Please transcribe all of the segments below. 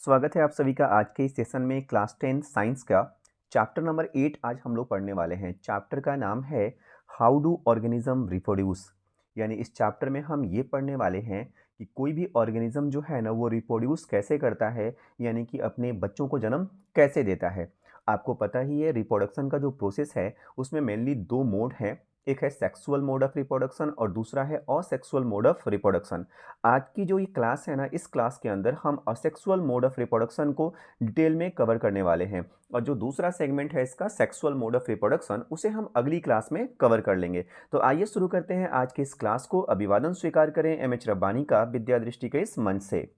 स्वागत है आप सभी का आज के इस सेशन में क्लास 10 साइंस का चैप्टर नंबर 8 आज हम लोग पढ़ने वाले हैं। चैप्टर का नाम है हाउ डू ऑर्गेनिज्म रिप्रोड्यूस। यानी इस चैप्टर में हम ये पढ़ने वाले हैं कि कोई भी ऑर्गेनिज्म जो है ना वो रिप्रोड्यूस कैसे करता है, यानी कि अपने बच्चों को जन्म कैसे देता है। आपको पता ही है रिप्रोडक्शन का जो प्रोसेस है उसमें मेनली दो मोड हैं। एक है सेक्सुअल मोड ऑफ रिप्रोडक्शन और दूसरा है असेक्सुअल मोड ऑफ रिप्रोडक्शन। आज की जो ये क्लास है ना, इस क्लास के अंदर हम असेक्सुअल मोड ऑफ रिप्रोडक्शन को डिटेल में कवर करने वाले हैं और जो दूसरा सेगमेंट है इसका सेक्सुअल मोड ऑफ रिप्रोडक्शन उसे हम अगली क्लास में कवर कर लेंगे। तो आइए शुरू करते हैं आज के इस क्लास को। अभिवादन स्वीकार करें एम.एच. रब्बानी का विद्या दृष्टि के इस मंच से।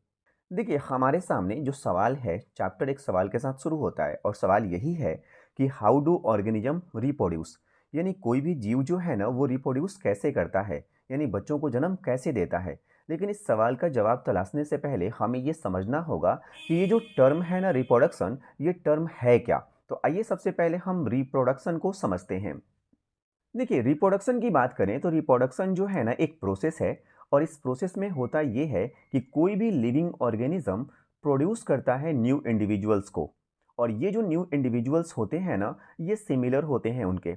देखिए हमारे सामने जो सवाल है, चैप्टर एक सवाल के साथ शुरू होता है और सवाल यही है कि हाउ डू ऑर्गेनिज्म रिप्रोड्यूस, यानी कोई भी जीव जो है ना वो रिप्रोड्यूस कैसे करता है, यानी बच्चों को जन्म कैसे देता है। लेकिन इस सवाल का जवाब तलाशने से पहले हमें ये समझना होगा कि ये जो टर्म है ना रिप्रोडक्शन, ये टर्म है क्या। तो आइए सबसे पहले हम रिप्रोडक्शन को समझते हैं। देखिए रिप्रोडक्शन की बात करें तो रिप्रोडक्शन जो है ना एक प्रोसेस है और इस प्रोसेस में होता ये है कि कोई भी लिविंग ऑर्गेनिज्म प्रोड्यूस करता है न्यू इंडिविजुअल्स को, और ये जो न्यू इंडिविजुअल्स होते हैं ना ये सिमिलर होते हैं उनके,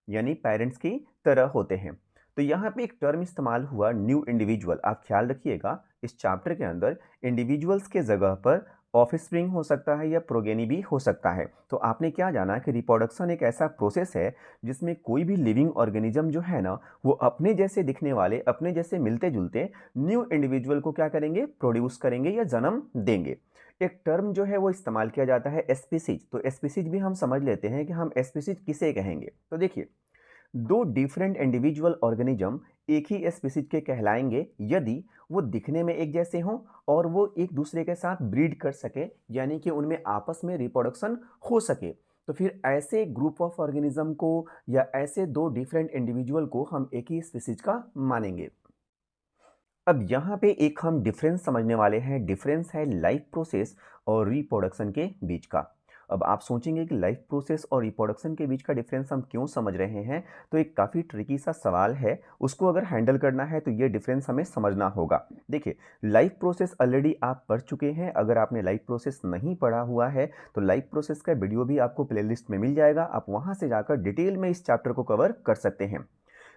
यानी पेरेंट्स की तरह होते हैं। तो यहाँ पे एक टर्म इस्तेमाल हुआ न्यू इंडिविजुअल। आप ख्याल रखिएगा इस चैप्टर के अंदर इंडिविजुअल्स के जगह पर ऑफस्प्रिंग हो सकता है या प्रोगेनी भी हो सकता है। तो आपने क्या जाना कि रिप्रोडक्शन एक ऐसा प्रोसेस है जिसमें कोई भी लिविंग ऑर्गेनिज्म जो है ना वो अपने जैसे दिखने वाले, अपने जैसे मिलते जुलते न्यू इंडिविजुअल को क्या करेंगे, प्रोड्यूस करेंगे या जन्म देंगे। एक टर्म जो है वो इस्तेमाल किया जाता है स्पीसीज। तो स्पीसीज भी हम समझ लेते हैं कि हम स्पीसीज किसे कहेंगे। तो देखिए दो डिफरेंट इंडिविजुअल ऑर्गेनिज्म एक ही स्पीसीज के कहलाएंगे यदि वो दिखने में एक जैसे हों और वो एक दूसरे के साथ ब्रीड कर सके, यानी कि उनमें आपस में रिप्रोडक्शन हो सके। तो फिर ऐसे ग्रुप ऑफ ऑर्गेनिज्म को या ऐसे दो डिफरेंट इंडिविजुअल को हम एक ही स्पीसीज का मानेंगे। अब यहाँ पे एक हम डिफरेंस समझने वाले हैं। डिफरेंस है लाइफ प्रोसेस और रिप्रोडक्शन के बीच का। अब आप सोचेंगे कि लाइफ प्रोसेस और रिप्रोडक्शन के बीच का डिफरेंस हम क्यों समझ रहे हैं, तो एक काफ़ी ट्रिकी सा सवाल है। उसको अगर हैंडल करना है तो ये डिफरेंस हमें समझना होगा। देखिए लाइफ प्रोसेस ऑलरेडी आप पढ़ चुके हैं। अगर आपने लाइफ प्रोसेस नहीं पढ़ा हुआ है तो लाइफ प्रोसेस का वीडियो भी आपको प्लेलिस्ट में मिल जाएगा, आप वहाँ से जाकर डिटेल में इस चैप्टर को कवर कर सकते हैं।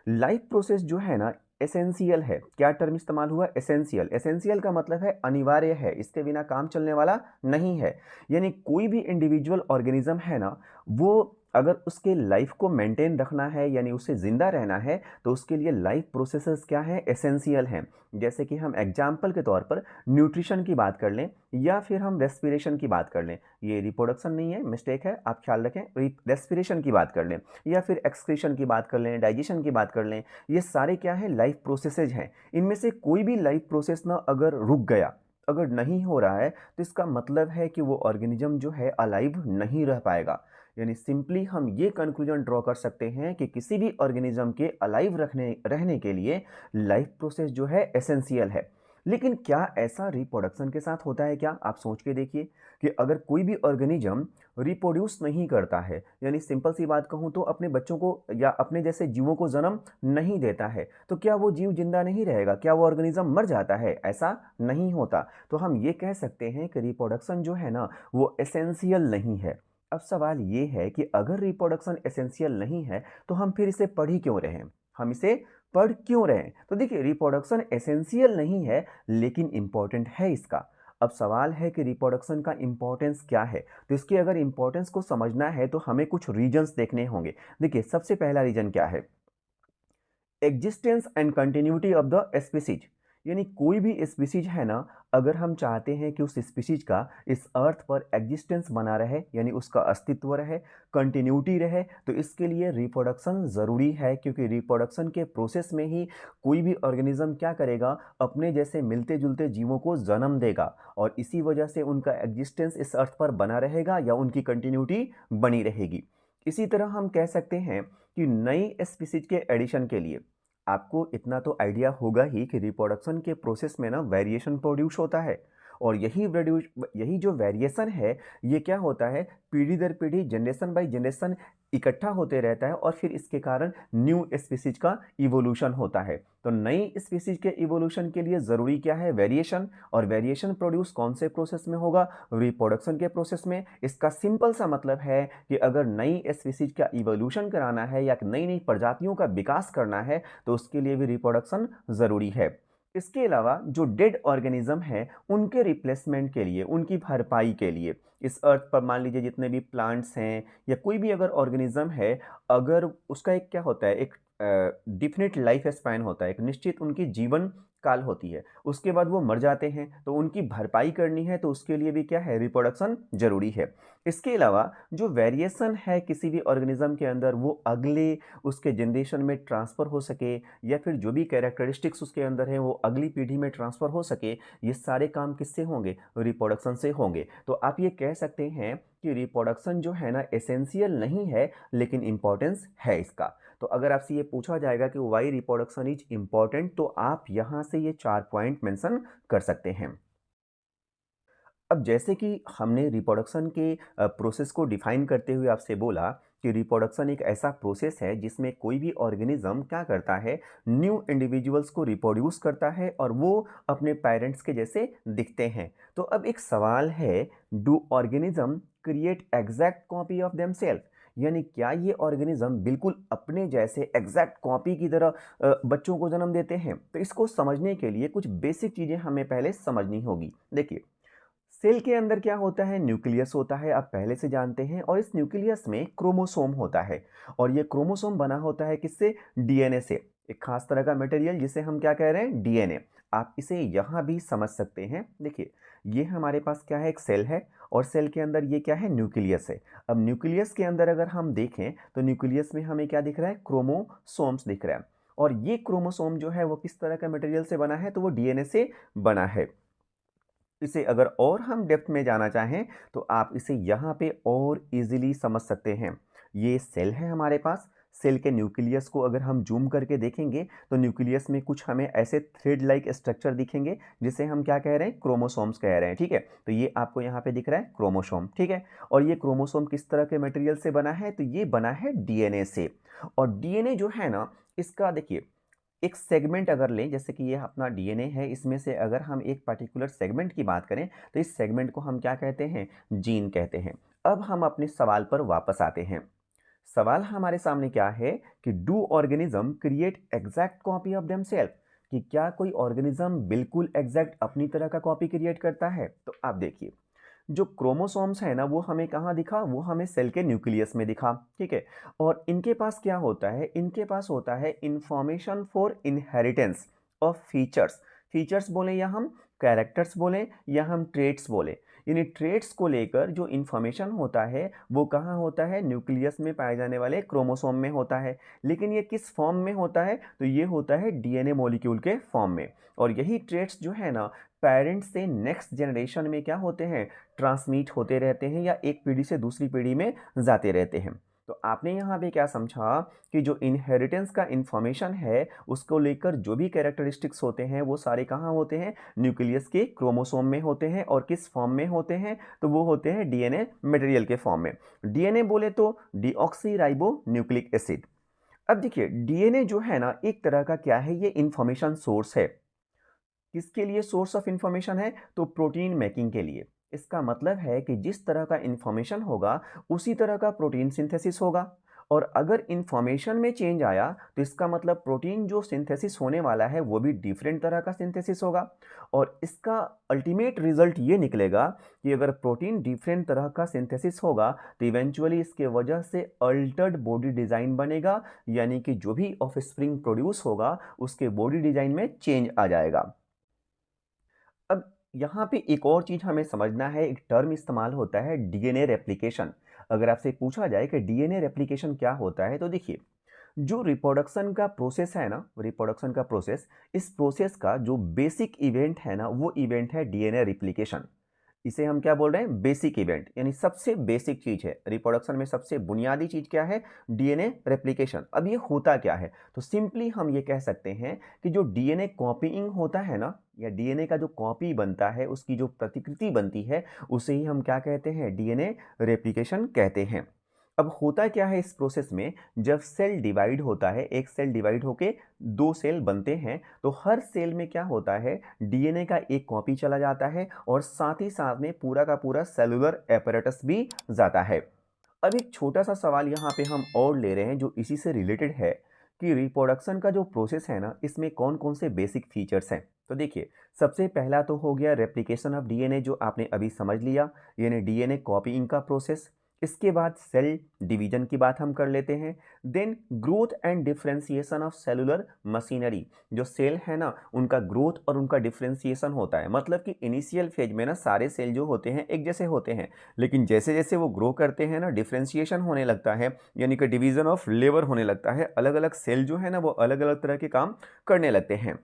लाइफ प्रोसेस जो है ना एसेंशियल है। क्या टर्म इस्तेमाल हुआ, एसेंशियल। एसेंशियल का मतलब है अनिवार्य है, इसके बिना काम चलने वाला नहीं है। यानी कोई भी इंडिविजुअल ऑर्गेनिज्म है ना वो अगर उसके लाइफ को मेंटेन रखना है यानी उसे जिंदा रहना है तो उसके लिए लाइफ प्रोसेसेस क्या है, एसेंशियल हैं। जैसे कि हम एग्जाम्पल के तौर पर न्यूट्रिशन की बात कर लें या फिर हम रेस्पिरेशन की बात कर लें। ये रिप्रोडक्शन नहीं है, मिस्टेक है, आप ख्याल रखें। रेस्पिरेशन की बात कर लें या फिर एक्सक्रीशन की बात कर लें, डाइजेशन की बात कर लें, ये सारे क्या है, लाइफ प्रोसेसेज हैं। इनमें से कोई भी लाइफ प्रोसेस ना अगर रुक गया, अगर नहीं हो रहा है तो इसका मतलब है कि वो ऑर्गेनिज्म जो है अलाइव नहीं रह पाएगा। यानी सिंपली हम ये कंक्लूजन ड्रॉ कर सकते हैं कि किसी भी ऑर्गेनिज्म के अलाइव रहने के लिए लाइफ प्रोसेस जो है एसेंशियल है। लेकिन क्या ऐसा रिप्रोडक्शन के साथ होता है क्या? आप सोच के देखिए कि अगर कोई भी ऑर्गेनिज्म रिप्रोड्यूस नहीं करता है, यानी सिंपल सी बात कहूँ तो अपने बच्चों को या अपने जैसे जीवों को जन्म नहीं देता है, तो क्या वो जीव जिंदा नहीं रहेगा? क्या वो ऑर्गेनिज्म मर जाता है? ऐसा नहीं होता। तो हम ये कह सकते हैं कि रिप्रोडक्शन जो है ना वो एसेंशियल नहीं है। अब सवाल ये है कि अगर रिप्रोडक्शन एसेंशियल नहीं है तो हम फिर इसे पढ़ ही क्यों रहे हैं, हम इसे पढ़ क्यों रहे हैं? तो देखिए रिप्रोडक्शन एसेंशियल नहीं है लेकिन इंपॉर्टेंट है इसका। अब सवाल है कि रिप्रोडक्शन का इंपॉर्टेंस क्या है, तो इसके अगर इंपॉर्टेंस को समझना है तो हमें कुछ रीजंस देखने होंगे। देखिए सबसे पहला रीजन क्या है, existence and continuity of the species. यानी कोई भी स्पीसीज है ना, अगर हम चाहते हैं कि उस स्पीसीज का इस अर्थ पर एग्जिस्टेंस बना रहे यानी उसका अस्तित्व रहे, कंटिन्यूटी रहे, तो इसके लिए रिप्रोडक्शन ज़रूरी है। क्योंकि रिप्रोडक्शन के प्रोसेस में ही कोई भी ऑर्गेनिज्म क्या करेगा, अपने जैसे मिलते जुलते जीवों को जन्म देगा और इसी वजह से उनका एग्जिस्टेंस इस अर्थ पर बना रहेगा या उनकी कंटिन्यूटी बनी रहेगी। इसी तरह हम कह सकते हैं कि नई स्पीसीज के एडिशन के लिए आपको इतना तो आइडिया होगा ही कि रिप्रोडक्शन के प्रोसेस में ना वेरिएशन प्रोड्यूस होता है और यही जो वेरिएशन है, ये क्या होता है, पीढ़ी दर पीढ़ी, जनरेशन बाय जनरेशन इकट्ठा होते रहता है और फिर इसके कारण न्यू स्पीसीज का इवोल्यूशन होता है। तो नई स्पीसीज के इवोल्यूशन के लिए ज़रूरी क्या है, वेरिएशन। और वेरिएशन प्रोड्यूस कौन से प्रोसेस में होगा, रिप्रोडक्शन के प्रोसेस में। इसका सिंपल सा मतलब है कि अगर नई स्पीसीज का इवोल्यूशन कराना है या नई नई प्रजातियों का विकास करना है तो उसके लिए भी रिप्रोडक्शन ज़रूरी है। इसके अलावा जो डेड ऑर्गेनिज्म है उनके रिप्लेसमेंट के लिए, उनकी भरपाई के लिए, इस अर्थ पर मान लीजिए जितने भी प्लांट्स हैं या कोई भी अगर ऑर्गेनिज्म है, अगर उसका एक क्या होता है, एक डिफिनिट लाइफ स्पैन होता है, एक निश्चित उनकी जीवन काल होती है, उसके बाद वो मर जाते हैं, तो उनकी भरपाई करनी है तो उसके लिए भी क्या है, रिप्रोडक्शन जरूरी है। इसके अलावा जो वेरिएशन है किसी भी ऑर्गेनिज्म के अंदर, वो अगले उसके जनरेशन में ट्रांसफ़र हो सके या फिर जो भी कैरेक्टरिस्टिक्स उसके अंदर है वो अगली पीढ़ी में ट्रांसफ़र हो सके, ये सारे काम किससे होंगे, रिप्रोडक्शन से होंगे। तो आप ये कह सकते हैं कि रिप्रोडक्शन जो है ना एसेंशियल नहीं है लेकिन इम्पॉर्टेंस है इसका। तो अगर आपसे ये पूछा जाएगा कि वाई रिप्रोडक्शन इज इम्पॉर्टेंट, तो आप यहाँ से ये 4 पॉइंट मेंशन कर सकते हैं। अब जैसे कि हमने रिप्रोडक्शन के प्रोसेस को डिफाइन करते हुए आपसे बोला कि रिप्रोडक्शन एक ऐसा प्रोसेस है जिसमें कोई भी ऑर्गेनिज्म क्या करता है, न्यू इंडिविजुअल्स को रिप्रोड्यूस करता है और वो अपने पेरेंट्स के जैसे दिखते हैं। तो अब एक सवाल है, do organism create exact copy of themselves, यानी क्या ये ऑर्गेनिज्म बिल्कुल अपने जैसे एग्जैक्ट कॉपी की तरह बच्चों को जन्म देते हैं? तो इसको समझने के लिए कुछ बेसिक चीज़ें हमें पहले समझनी होगी। देखिए, सेल के अंदर क्या होता है, न्यूक्लियस होता है, आप पहले से जानते हैं, और इस न्यूक्लियस में क्रोमोसोम होता है। और ये क्रोमोसोम बना होता है किससे, डीएनए से, एक खास तरह का मटेरियल जिसे हम क्या कह रहे हैं, डीएनए। आप इसे यहाँ भी समझ सकते हैं। देखिए, ये हमारे पास क्या है, एक सेल है और सेल के अंदर ये क्या है, न्यूक्लियस है। अब न्यूक्लियस के अंदर अगर हम देखें तो न्यूक्लियस में हमें क्या दिख रहा है, क्रोमोसोम्स दिख रहा है। और ये क्रोमोसोम जो है वो किस तरह का मटेरियल से बना है, तो वो डीएनए से बना है। इसे अगर और हम डेप्थ में जाना चाहें तो आप इसे यहाँ पे और इजीली समझ सकते हैं। ये सेल है हमारे पास, सेल के न्यूक्लियस को अगर हम जूम करके देखेंगे तो न्यूक्लियस में कुछ हमें ऐसे थ्रेड लाइक स्ट्रक्चर दिखेंगे जिसे हम क्या कह रहे हैं, क्रोमोसोम्स कह रहे हैं। ठीक है, तो ये आपको यहाँ पे दिख रहा है क्रोमोसोम। ठीक है, और ये क्रोमोसोम किस तरह के मटेरियल से बना है, तो ये बना है डीएनए से। और डीएनए जो है ना, इसका देखिए एक सेगमेंट अगर लें, जैसे कि ये अपना डीएनए है, इसमें से अगर हम एक पर्टिकुलर सेगमेंट की बात करें तो इस सेगमेंट को हम क्या कहते हैं, जीन कहते हैं। अब हम अपने सवाल पर वापस आते हैं। सवाल हमारे सामने क्या है कि do organism create exact copy of themselves, कि क्या कोई ऑर्गेनिज्म बिल्कुल एग्जैक्ट अपनी तरह का कॉपी क्रिएट करता है? तो आप देखिए, जो क्रोमोसोम्स है ना वो हमें कहाँ दिखा, वो हमें सेल के न्यूक्लियस में दिखा। ठीक है, और इनके पास क्या होता है, इनके पास होता है information for inheritance of features. Features बोले या हम कैरेक्टर्स बोले या हम ट्रेट्स बोले, यानी ट्रेट्स को लेकर जो इन्फॉर्मेशन होता है वो कहाँ होता है, न्यूक्लियस में पाए जाने वाले क्रोमोसोम में होता है। लेकिन ये किस फॉर्म में होता है, तो ये होता है डीएनए मॉलिक्यूल के फॉर्म में। और यही ट्रेट्स जो है ना, पेरेंट्स से नेक्स्ट जनरेशन में क्या होते हैं, ट्रांसमिट होते रहते हैं या एक पीढ़ी से दूसरी पीढ़ी में जाते रहते हैं। तो आपने यहाँ पे क्या समझा कि जो इनहेरिटेंस का इंफॉर्मेशन है उसको लेकर जो भी कैरेक्टरिस्टिक्स होते हैं वो सारे कहाँ होते हैं, न्यूक्लियस के क्रोमोसोम में होते हैं। और किस फॉर्म में होते हैं, तो वो होते हैं डीएनए मटेरियल के फॉर्म में। डीएनए बोले तो डीऑक्सी राइबो न्यूक्लिक एसिड। अब देखिए, डीएनए जो है ना एक तरह का क्या है, ये इंफॉर्मेशन सोर्स है। किसके लिए सोर्स ऑफ इंफॉर्मेशन है, तो प्रोटीन मेकिंग के लिए। इसका मतलब है कि जिस तरह का इंफॉर्मेशन होगा उसी तरह का प्रोटीन सिंथेसिस होगा। और अगर इंफॉर्मेशन में चेंज आया तो इसका मतलब प्रोटीन जो सिंथेसिस होने वाला है वो भी डिफरेंट तरह का सिंथेसिस होगा। और इसका अल्टीमेट रिजल्ट ये निकलेगा कि अगर प्रोटीन डिफरेंट तरह का सिंथेसिस होगा तो इवेंचुअली इसके वजह से अल्टर्ड बॉडी डिज़ाइन बनेगा, यानी कि जो भी ऑफस्प्रिंग प्रोड्यूस होगा उसके बॉडी डिज़ाइन में चेंज आ जाएगा। अब यहाँ पे एक और चीज़ हमें समझना है, एक टर्म इस्तेमाल होता है डीएनए रेप्लिकेशन। अगर आपसे पूछा जाए कि डीएनए रेप्लिकेशन क्या होता है, तो देखिए, जो रिप्रोडक्शन का प्रोसेस है ना, रिप्रोडक्शन का प्रोसेस, इस प्रोसेस का जो बेसिक इवेंट है ना वो इवेंट है डीएनए रेप्लिकेशन। इसे हम क्या बोल रहे हैं, बेसिक इवेंट, यानी सबसे बेसिक चीज है रिप्रोडक्शन में। सबसे बुनियादी चीज क्या है, डीएनए रेप्लिकेशन। अब ये होता क्या है, तो सिंपली हम ये कह सकते हैं कि जो डीएनए कॉपीइंग होता है ना, या डीएनए का जो कॉपी बनता है, उसकी जो प्रतिकृति बनती है, उसे ही हम क्या कहते हैं, डीएनए रेप्लिकेशन कहते हैं। अब होता क्या है इस प्रोसेस में, जब सेल डिवाइड होता है, एक सेल डिवाइड होके दो सेल बनते हैं, तो हर सेल में क्या होता है, डीएनए का एक कॉपी चला जाता है और साथ ही साथ में पूरा का पूरा सेलुलर एपरेटस भी जाता है। अब एक छोटा सा सवाल यहाँ पे हम और ले रहे हैं जो इसी से रिलेटेड है, कि रिप्रोडक्शन का जो प्रोसेस है ना, इसमें कौन कौन से बेसिक फीचर्स हैं। तो देखिए, सबसे पहला तो हो गया रेप्लिकेशन ऑफ डीएनए, जो आपने अभी समझ लिया, यानी डीएनए कॉपीइंग का प्रोसेस। इसके बाद सेल डिवीजन की बात हम कर लेते हैं। Then growth and differentiation of cellular machinery, जो सेल है ना, उनका ग्रोथ और उनका डिफरेंशिएशन होता है। मतलब कि इनिशियल फेज में ना सारे सेल जो होते हैं एक जैसे होते हैं, लेकिन जैसे जैसे वो ग्रो करते हैं ना, डिफरेंशिएशन होने लगता है, यानी कि डिवीजन ऑफ लेबर होने लगता है। अलग अलग सेल जो है ना, वो अलग अलग तरह के काम करने लगते हैं।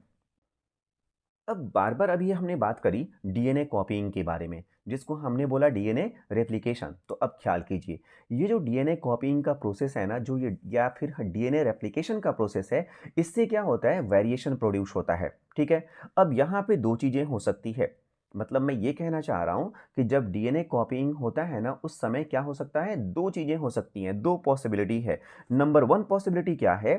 अब बार बार अभी हमने बात करी डीएनए कॉपीइंग के बारे में, जिसको हमने बोला डीएनए रेप्लिकेशन। तो अब ख्याल कीजिए, ये जो डीएनए कॉपीइंग का प्रोसेस है ना, जो ये या फिर डीएनए रेप्लिकेशन का प्रोसेस है, इससे क्या होता है, वेरिएशन प्रोड्यूस होता है। ठीक है। अब यहाँ पे दो चीजें हो सकती है। मतलब मैं ये कहना चाह रहा हूँ कि जब डीएनए कॉपीइंग होता है ना, उस समय क्या हो सकता है, दो चीजें हो सकती हैं, दो पॉसिबिलिटी है। नंबर वन पॉसिबिलिटी क्या है,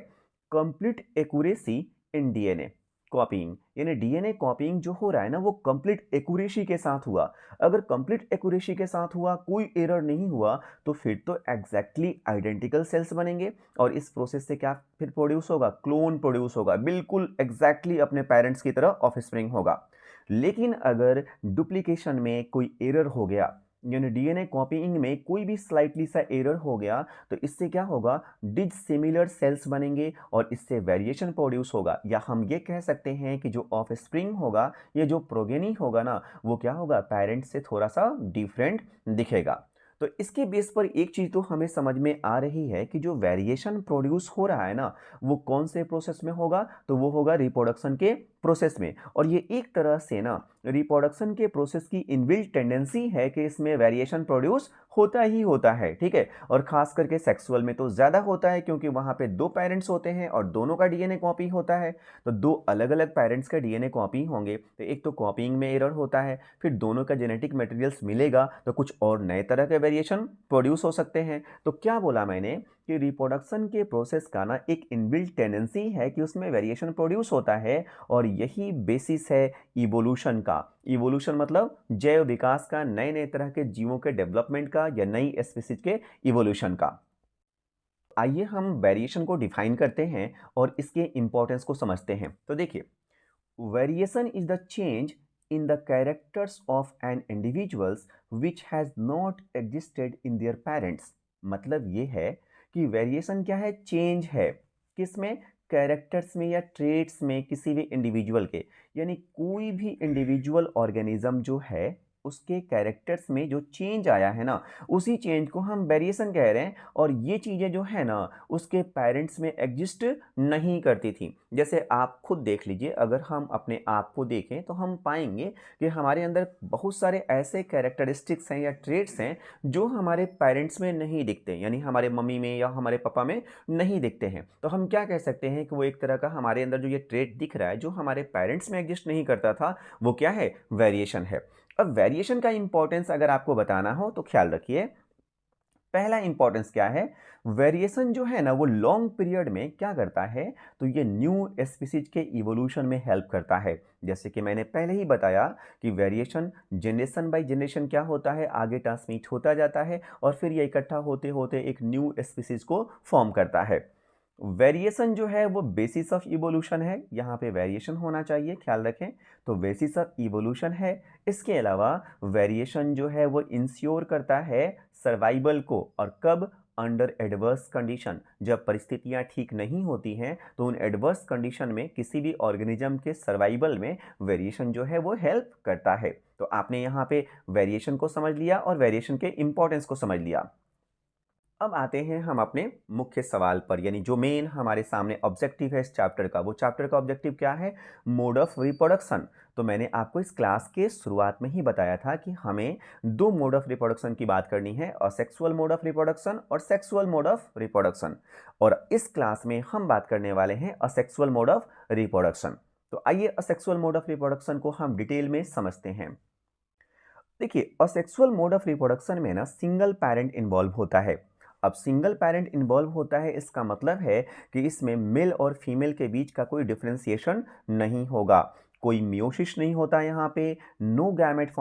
complete accuracy in DNA copying, यानी डीएनए कॉपीइंग जो हो रहा है ना, वो कंप्लीट एक्यूरेसी के साथ हुआ। अगर कंप्लीट एक्यूरेसी के साथ हुआ, कोई एरर नहीं हुआ, तो फिर तो एग्जैक्टली आइडेंटिकल सेल्स बनेंगे। और इस प्रोसेस से क्या फिर प्रोड्यूस होगा, क्लोन प्रोड्यूस होगा, बिल्कुल एग्जैक्टली अपने पेरेंट्स की तरह ऑफस्प्रिंग होगा। लेकिन अगर डुप्लीकेशन में कोई एरर हो गया, यानी डीएनए कॉपीइंग में कोई भी स्लाइटली सा एरर हो गया, तो इससे क्या होगा, डिसिमिलर सेल्स बनेंगे और इससे वेरिएशन प्रोड्यूस होगा। या हम ये कह सकते हैं कि जो ऑफस्प्रिंग होगा, ये जो प्रोगेनी होगा ना, वो क्या होगा, पेरेंट्स से थोड़ा सा डिफरेंट दिखेगा। तो इसके बेस पर एक चीज तो हमें समझ में आ रही है कि जो वेरिएशन प्रोड्यूस हो रहा है ना, वो कौन से प्रोसेस में होगा, तो वो होगा रिप्रोडक्शन के प्रोसेस में। और ये एक तरह से ना रिप्रोडक्शन के प्रोसेस की इनबिल्ट टेंडेंसी है कि इसमें वेरिएशन प्रोड्यूस होता ही होता है। ठीक है। और खास करके सेक्सुअल में तो ज्यादा होता है, क्योंकि वहां पे दो पेरेंट्स होते हैं और दोनों का डीएनए कॉपी होता है। तो दो अलग अलग पेरेंट्स का डीएनए कॉपी होंगे, तो एक तो कॉपीइंग में एरर होता है, फिर दोनों का जेनेटिक मटेरियल्स मिलेगा तो कुछ और नए तरह के वेरिएशन प्रोड्यूस हो सकते हैं। तो क्या बोला मैंने, कि रिप्रोडक्शन के प्रोसेस का ना एक इनबिल्ट टेंडेंसी है कि उसमें वेरिएशन प्रोड्यूस होता है। और यही बेसिस है इवोल्यूशन का। इवोल्यूशन मतलब जैव विकास का, नए नए तरह के जीवों के डेवलपमेंट का, या नई स्पीसीज के इवोल्यूशन का। आइए हम वेरिएशन को डिफाइन करते हैं और इसके इंपॉर्टेंस को समझते हैं। तो देखिए, variation is the change in the characters of an individuals which has not existed in their parents। मतलब ये है कि वेरिएशन क्या है, चेंज है किसमें, कैरेक्टर्स में या ट्रेट्स में किसी भी इंडिविजुअल के। यानी कोई भी इंडिविजुअल ऑर्गेनिज्म जो है, उसके कैरेक्टर्स में जो चेंज आया है ना, उसी चेंज को हम वेरिएशन कह रहे हैं। और ये चीज़ें जो है ना, उसके पेरेंट्स में एग्जिस्ट नहीं करती थी। जैसे आप खुद देख लीजिए, अगर हम अपने आप को देखें तो हम पाएंगे कि हमारे अंदर बहुत सारे ऐसे कैरेक्टरिस्टिक्स हैं या ट्रेट्स हैं जो हमारे पेरेंट्स में नहीं दिखते, यानी हमारे मम्मी में या हमारे पापा में नहीं दिखते हैं। तो हम क्या कह सकते हैं कि वो एक तरह का हमारे अंदर जो ये ट्रेट दिख रहा है, जो हमारे पेरेंट्स में एग्जिस्ट नहीं करता था, वो क्या है, वेरिएशन है। अब वेरिएशन का इंपॉर्टेंस अगर आपको बताना हो तो ख्याल रखिए, पहला इंपॉर्टेंस क्या है, वेरिएशन जो है ना, वो लॉन्ग पीरियड में क्या करता है, तो ये न्यू स्पीसीज के इवोल्यूशन में हेल्प करता है। जैसे कि मैंने पहले ही बताया कि वेरिएशन जनरेशन बाय जनरेशन क्या होता है, आगे ट्रांसमिट होता जाता है और फिर ये इकट्ठा होते होते एक न्यू स्पीसीज को फॉर्म करता है। वेरिएशन जो है वो बेसिस ऑफ इवोल्यूशन है, यहाँ पे वेरिएशन होना चाहिए, ख्याल रखें। तो बेसिस ऑफ इवोल्यूशन है। इसके अलावा वेरिएशन जो है वो इंश्योर करता है सर्वाइवल को, और कब, अंडर एडवर्स कंडीशन, जब परिस्थितियां ठीक नहीं होती हैं, तो उन एडवर्स कंडीशन में किसी भी ऑर्गेनिज्म के सर्वाइवल में वेरिएशन जो है वो हेल्प करता है। तो आपने यहाँ पे वेरिएशन को समझ लिया और वेरिएशन के इंपॉर्टेंस को समझ लिया। अब आते हैं हम अपने मुख्य सवाल पर, यानी जो मेन हमारे सामने ऑब्जेक्टिव है इस चैप्टर का। वो चैप्टर का ऑब्जेक्टिव क्या है? Mode of reproduction. तो मैंने आपको इस क्लास के शुरुआत में ही बताया था कि हमें दो मोड ऑफ रिप्रोडक्शन की बात करनी है, असेक्सुअल मोड ऑफ रिप्रोडक्शन और सेक्सुअल मोड ऑफ रिप्रोडक्शन। और इस क्लास में हम बात करने वाले हैं असेक्सुअल मोड ऑफ रिप्रोडक्शन। तो आइए असेक्सुअल मोड ऑफ रिप्रोडक्शन को हम डिटेल में समझते हैं। देखिए, असेक्सुअल मोड ऑफ रिप्रोडक्शन में ना सिंगल पेरेंट इन्वॉल्व होता है। अब सिंगल पेरेंट इन्वॉल्व होता है, इसका मतलब है कि इसमें मेल और फीमेल के बीच का कोई डिफरेंशिएशन नहीं होगा, कोई मियोसिस नहीं होता यहाँ पे, नो गैमेट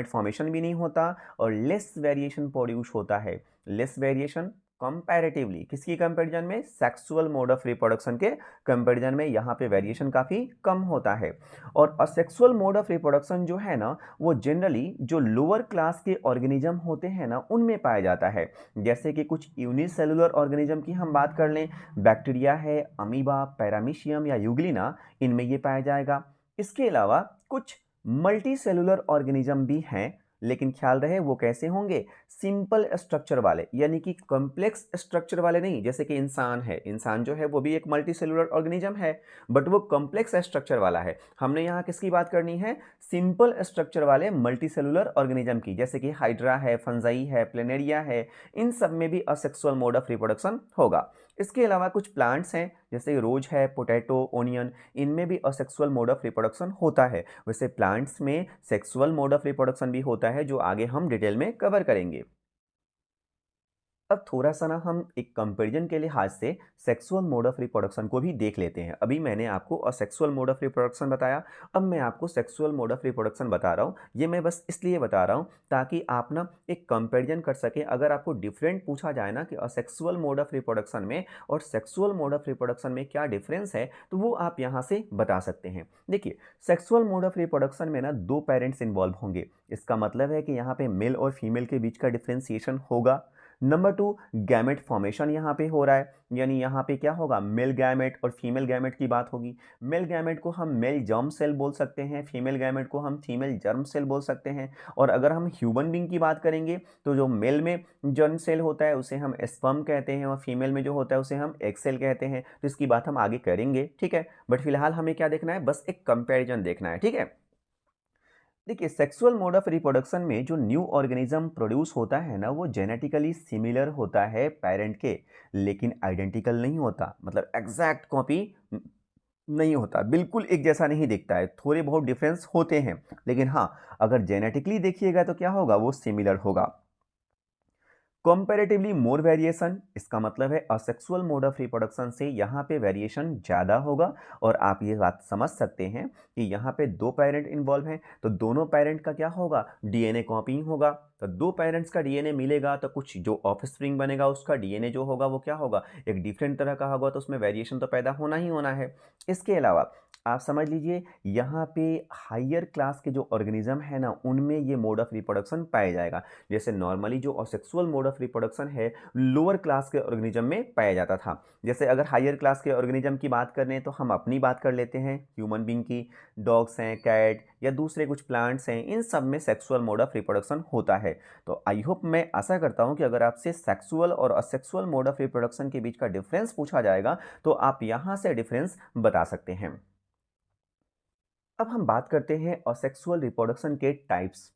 फॉर्मेशन भी नहीं होता, और लेस वेरिएशन प्रोड्यूस होता है। लेस वेरिएशन कंपैरेटिवली किसकी कंपैरिजन में? सेक्सुअल मोड ऑफ रिप्रोडक्शन के कंपैरिजन में यहाँ पे वेरिएशन काफ़ी कम होता है। और असेक्सुअल मोड ऑफ रिप्रोडक्शन जो है ना, वो जनरली जो लोअर क्लास के ऑर्गेनिज्म होते हैं ना, उनमें पाया जाता है। जैसे कि कुछ यूनिसेलुलर ऑर्गेनिज्म की हम बात कर लें, बैक्टीरिया है, अमीबा, पैरामीशियम या यूग्लिना, इनमें ये पाया जाएगा। इसके अलावा कुछ मल्टी सेलुलर ऑर्गेनिज्म भी हैं, लेकिन ख्याल रहे वो कैसे होंगे? सिंपल स्ट्रक्चर वाले, यानी कि कॉम्प्लेक्स स्ट्रक्चर वाले नहीं। जैसे कि इंसान है, इंसान जो है वो भी एक मल्टी सेलुलर ऑर्गेनिज्म है, बट वो कॉम्प्लेक्स स्ट्रक्चर वाला है। हमने यहाँ किसकी बात करनी है? सिंपल स्ट्रक्चर वाले मल्टीसेलुलर ऑर्गेनिज्म की, जैसे कि हाइड्रा है, फंजाई है, प्लेनेरिया है। इन सब में भी असेक्सुअल मोड ऑफ रिप्रोडक्शन होगा। इसके अलावा कुछ प्लांट्स हैं, जैसे रोज है, पोटैटो, ओनियन, इनमें भी असेक्सुअल मोड ऑफ रिप्रोडक्शन होता है। वैसे प्लांट्स में सेक्सुअल मोड ऑफ रिप्रोडक्शन भी होता है, जो आगे हम डिटेल में कवर करेंगे। अब थोड़ा-सा ना हम एक कंपैरिजन के लिहाज से सेक्सुअल मोड ऑफ रिप्रोडक्शन को भी देख लेते हैं। अभी मैंने आपको असेक्सुअल मोड ऑफ रिप्रोडक्शन बताया, अब मैं आपको सेक्सुअल मोड ऑफ रिप्रोडक्शन बता रहा हूँ। ये मैं बस इसलिए बता रहा हूँ ताकि आप ना एक कंपैरिजन कर सकें। अगर आपको डिफरेंट पूछा जाए ना कि असेक्सुअल मोड ऑफ रिप्रोडक्शन में और सेक्सुअल मोड ऑफ रिप्रोडक्शन में क्या डिफरेंस है, तो वो आप यहाँ से बता सकते हैं। देखिए, सेक्सुअल मोड ऑफ रिप्रोडक्शन में ना 2 पेरेंट्स इन्वॉल्व होंगे। इसका मतलब है कि यहाँ पे मेल और फीमेल के बीच का डिफरेंशिएशन होगा। नंबर 2, गैमेट फॉर्मेशन यहाँ पे हो रहा है, यानी यहाँ पे क्या होगा? मेल गैमेट और फीमेल गैमेट की बात होगी। मेल गैमेट को हम मेल जर्म सेल बोल सकते हैं, फीमेल गैमेट को हम फीमेल जर्म सेल बोल सकते हैं। और अगर हम ह्यूमन बीइंग की बात करेंगे, तो जो मेल में जर्म सेल होता है उसे हम स्पर्म कहते हैं, और फीमेल में जो होता है उसे हम एग सेल कहते हैं। तो इसकी बात हम आगे करेंगे, ठीक है? बट फिलहाल हमें क्या देखना है? बस एक कंपेरिजन देखना है, ठीक है? देखिए, सेक्सुअल मोड ऑफ रिप्रोडक्शन में जो न्यू ऑर्गेनिज्म प्रोड्यूस होता है ना, वो जेनेटिकली सिमिलर होता है पेरेंट के, लेकिन आइडेंटिकल नहीं होता। मतलब एग्जैक्ट कॉपी नहीं होता, बिल्कुल एक जैसा नहीं दिखता है, थोड़े बहुत डिफरेंस होते हैं। लेकिन हाँ, अगर जेनेटिकली देखिएगा तो क्या होगा? वो सिमिलर होगा। कंपैरेटिवली मोर वेरिएशन, इसका मतलब है असेक्सुअल मोड ऑफ रिप्रोडक्शन से यहाँ पे वेरिएशन ज़्यादा होगा। और आप ये बात समझ सकते हैं कि यहाँ पे 2 पेरेंट इन्वॉल्व हैं, तो दोनों पेरेंट का क्या होगा? डीएनए कॉपिंग होगा। तो 2 पेरेंट्स का डीएनए मिलेगा, तो कुछ जो ऑफस्प्रिंग बनेगा उसका डीएनए जो होगा वो क्या होगा? एक डिफरेंट तरह का होगा, तो उसमें वेरिएशन तो पैदा होना ही होना है। इसके अलावा आप समझ लीजिए, यहाँ पे हायर क्लास के जो ऑर्गेनिज्म है ना, उनमें ये मोड ऑफ रिप्रोडक्शन पाया जाएगा। जैसे नॉर्मली जो असेक्सुअल मोड ऑफ रिप्रोडक्शन है, लोअर क्लास के ऑर्गेनिज्म में पाया जाता था। जैसे अगर हायर क्लास के ऑर्गेनिज्म की बात करें तो हम अपनी बात कर लेते हैं, ह्यूमन बीइंग की। डॉग्स हैं, कैट या दूसरे कुछ प्लांट्स हैं, इन सब में सेक्सुअल मोड ऑफ रिप्रोडक्शन होता है। तो आई होप, मैं आशा करता हूँ कि अगर आपसे सेक्सुअल और असेक्सुअल मोड ऑफ रिप्रोडक्शन के बीच का डिफरेंस पूछा जाएगा, तो आप यहाँ से डिफरेंस बता सकते हैं। अब हम बात करते हैं असेक्सुअल रिप्रोडक्शन के टाइप्स,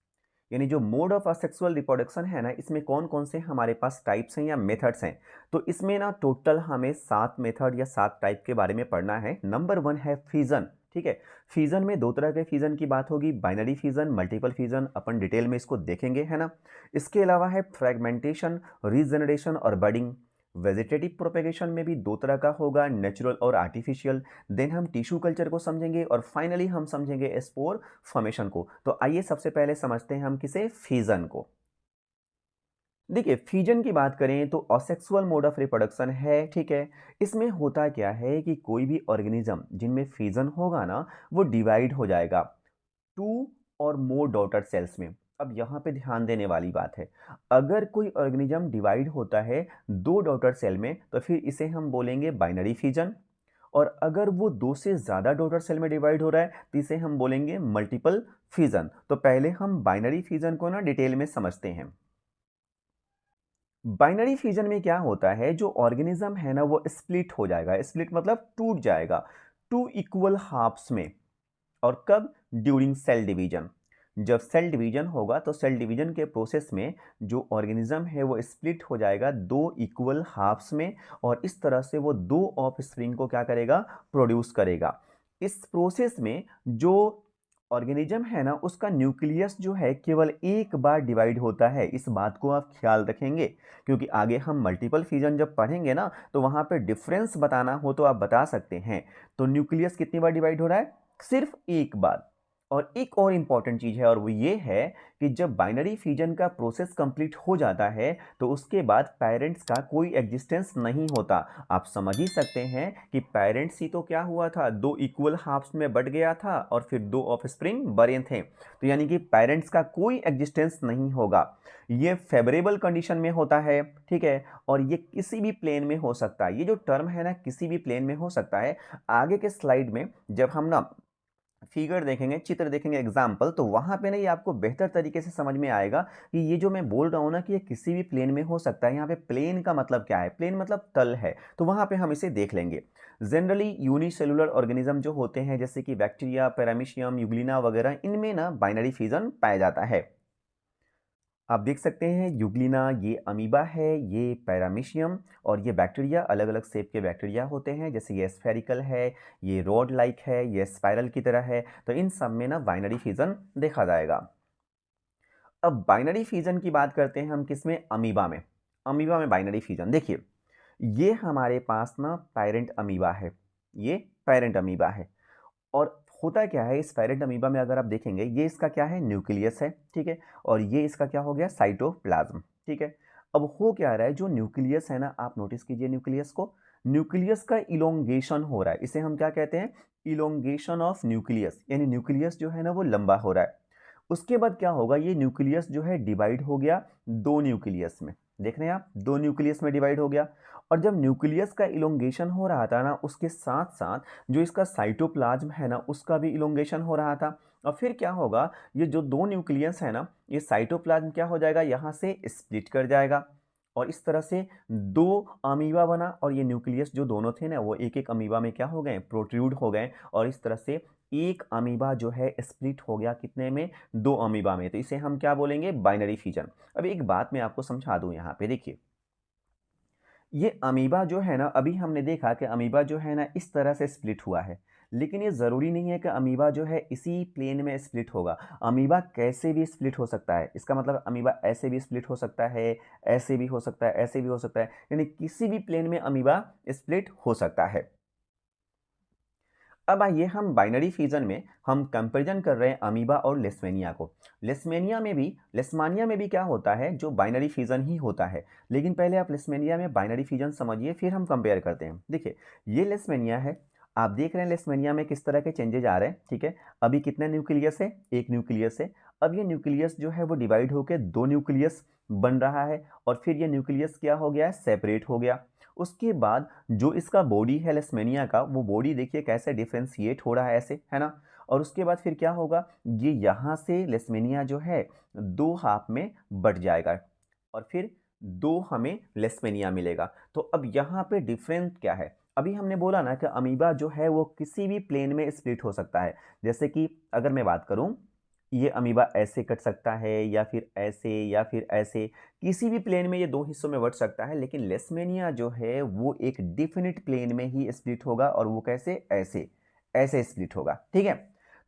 यानी जो मोड ऑफ असेक्सुअल रिप्रोडक्शन है ना, इसमें कौन कौन से हमारे पास टाइप्स हैं या मेथड्स हैं। तो इसमें ना टोटल हमें 7 मेथड या 7 टाइप के बारे में पढ़ना है। नंबर 1 है फिजन, ठीक है? फिजन में 2 तरह के फिजन की बात होगी, बाइनरी फिजन, मल्टीपल फिजन। अपन डिटेल में इसको देखेंगे, है ना? इसके अलावा है फ्रेगमेंटेशन, रीजनरेशन और बडिंग। वेजिटेटिव प्रोपेगेशन में भी 2 तरह का होगा, नेचुरल और आर्टिफिशियल। देन हम टिश्यू कल्चर को समझेंगे, और फाइनली हम समझेंगे स्पोर फॉर्मेशन को। तो आइए सबसे पहले समझते हैं हम किसे? फिजन को। देखिए, फिजन की बात करें तो असेक्सुअल मोड ऑफ रिप्रोडक्शन है, ठीक है? इसमें होता क्या है कि कोई भी ऑर्गेनिज्म जिनमें फिजन होगा ना, वो डिवाइड हो जाएगा 2 और मोर डॉटर सेल्स में। अब यहाँ पे ध्यान देने वाली बात है, अगर कोई ऑर्गेनिज्म डिवाइड होता है 2 डॉटर सेल में, तो फिर इसे हम बोलेंगे बाइनरी फिजन। और अगर वो 2 से ज़्यादा डॉटर सेल में डिवाइड हो रहा है, तो इसे हम बोलेंगे मल्टीपल फिजन। तो पहले हम बाइनरी फिजन को ना डिटेल में समझते हैं। बाइनरी फिजन में क्या होता है, जो ऑर्गेनिज्म है ना वो स्प्लिट हो जाएगा। स्प्लिट मतलब टूट जाएगा टू इक्वल हाफ्स में। और कब? During cell division. जब सेल डिवीजन होगा तो सेल डिवीजन के प्रोसेस में जो ऑर्गेनिज्म है वो स्प्लिट हो जाएगा दो इक्वल हाफ्स में, और इस तरह से वो दो ऑफ स्प्रिंग को क्या करेगा? प्रोड्यूस करेगा। इस प्रोसेस में जो ऑर्गेनिज्म है ना उसका न्यूक्लियस जो है केवल एक बार डिवाइड होता है। इस बात को आप ख्याल रखेंगे, क्योंकि आगे हम मल्टीपल फिजन जब पढ़ेंगे ना तो वहाँ पे डिफरेंस बताना हो तो आप बता सकते हैं। तो न्यूक्लियस कितनी बार डिवाइड हो रहा है? सिर्फ एक बार। और एक और इम्पॉर्टेंट चीज़ है, और वो ये है कि जब बाइनरी फिजन का प्रोसेस कंप्लीट हो जाता है तो उसके बाद पेरेंट्स का कोई एग्जिस्टेंस नहीं होता। आप समझ ही सकते हैं कि पेरेंट्स ही तो क्या हुआ था, दो इक्वल हाफ्स में बट गया था और फिर दो ऑफस्प्रिंग बने थे। तो यानी कि पेरेंट्स का कोई एग्जिस्टेंस नहीं होगा। ये फेवरेबल कंडीशन में होता है, ठीक है। और ये किसी भी प्लेन में हो सकता है। ये जो टर्म है ना किसी भी प्लेन में हो सकता है। आगे के स्लाइड में जब हम ना फिगर देखेंगे, चित्र देखेंगे, एग्जाम्पल, तो वहां पे ना ये आपको बेहतर तरीके से समझ में आएगा कि ये जो मैं बोल रहा हूँ ना कि ये किसी भी प्लेन में हो सकता है। यहाँ पे प्लेन का मतलब क्या है? प्लेन मतलब तल है, तो वहां पे हम इसे देख लेंगे। जनरली यूनिसेलुलर ऑर्गेनिज्म जो होते हैं जैसे कि बैक्टीरिया, पैरामीशियम, यूग्लिना वगैरह, इनमें ना बाइनरी फिजन पाया जाता है। आप देख सकते हैं यूग्लिना ये अमीबा है, ये पैरामीशियम, और ये बैक्टीरिया अलग अलग शेप के बैक्टीरिया होते हैं। जैसे ये स्फेरिकल है, ये रॉड लाइक है, ये स्पाइरल की तरह है। तो इन सब में ना बाइनरी फिजन देखा जाएगा। अब बाइनरी फिजन की बात करते हैं हम किसमें? अमीबा में। अमीबा में बाइनरी फिजन देखिए, ये हमारे पास ना पेरेंट अमीबा है। ये पेरेंट अमीबा है। और होता क्या है इस पेरेंट अमीबा में, अगर आप देखेंगे ये इसका क्या है? न्यूक्लियस है, ठीक है। और ये इसका क्या हो गया? साइटोप्लाज्म, ठीक है। अब हो क्या रहा है, जो न्यूक्लियस है ना, आप नोटिस कीजिए न्यूक्लियस को। न्यूक्लियस का इलोंगेशन हो रहा है, इसे हम क्या कहते हैं? इलोंगेशन ऑफ न्यूक्लियस, यानी न्यूक्लियस जो है ना वो लंबा हो रहा है। उसके बाद क्या होगा, ये न्यूक्लियस जो है डिवाइड हो गया दो न्यूक्लियस में। देख रहे हैं आप, दो न्यूक्लियस में डिवाइड हो गया। और जब न्यूक्लियस का इलोंगेशन हो रहा था ना, उसके साथ साथ जो इसका साइटोप्लाज्म है ना उसका भी इलोंगेशन हो रहा था। और फिर क्या होगा, ये जो दो न्यूक्लियस है ना, ये साइटोप्लाज्म क्या हो जाएगा? यहाँ से स्प्लिट कर जाएगा। और इस तरह से दो अमीबा बना, और ये न्यूक्लियस जो दोनों थे ना वो एक एक अमीबा में क्या हो गए? प्रोट्रूड हो गए। और इस तरह से एक अमीबा जो है स्प्लिट हो गया कितने में? दो अमीबा में। तो इसे हम क्या बोलेंगे? Binary fission. अब एक बात मैं आपको समझा दूं, यहाँ पे देखिए, ये अमीबा जो है ना, अभी हमने देखा कि अमीबा जो है ना इस तरह से स्प्लिट हुआ है। लेकिन ये ज़रूरी नहीं है कि अमीबा जो है इसी प्लेन में स्प्लिट होगा। अमीबा कैसे भी स्प्लिट हो सकता है। इसका मतलब अमीबा ऐसे भी स्प्लिट हो सकता है, ऐसे भी हो सकता है, ऐसे भी हो सकता है, यानी किसी भी प्लेन में अमीबा स्प्लिट हो सकता है। अब आइए हम बाइनरी फिजन में हम कंपैरिजन कर रहे हैं अमीबा और लेस्मेनिया को। लेस्मानिया में भी क्या होता है, जो बाइनरी फिजन ही होता है। लेकिन पहले आप लेस्मेनिया में बाइनरी फिजन समझिए, फिर हम कंपेयर करते हैं। देखिए, ये लेस्मेनिया है। आप देख रहे हैं लेस्मेनिया में किस तरह के चेंजेज आ रहे हैं, ठीक है। अभी कितने न्यूक्लियस है? एक न्यूक्लियस है। अब ये न्यूक्लियस जो है वो डिवाइड होकर दो न्यूक्लियस बन रहा है, और फिर ये न्यूक्लियस क्या हो गया है? सेपरेट हो गया। उसके बाद जो इसका बॉडी है लेस्मेनिया का, वो बॉडी देखिए कैसे डिफ्रेंशिएट हो रहा है, ऐसे, है ना। और उसके बाद फिर क्या होगा, ये यहाँ से लेस्मेनिया जो है दो हाफ में बट जाएगा, और फिर दो हमें लेस्मेनिया मिलेगा। तो अब यहाँ पे डिफरेंस क्या है? अभी हमने बोला ना कि अमीबा जो है वो किसी भी प्लेन में स्प्लिट हो सकता है। जैसे कि अगर मैं बात करूं, ये अमीबा ऐसे कट सकता है, या फिर ऐसे, या फिर ऐसे, किसी भी प्लेन में ये दो हिस्सों में बट सकता है। लेकिन लेस्मेनिया जो है वो एक डिफिनिट प्लेन में ही स्प्लिट होगा, और वो कैसे? ऐसे, ऐसे स्प्लिट होगा, ठीक है।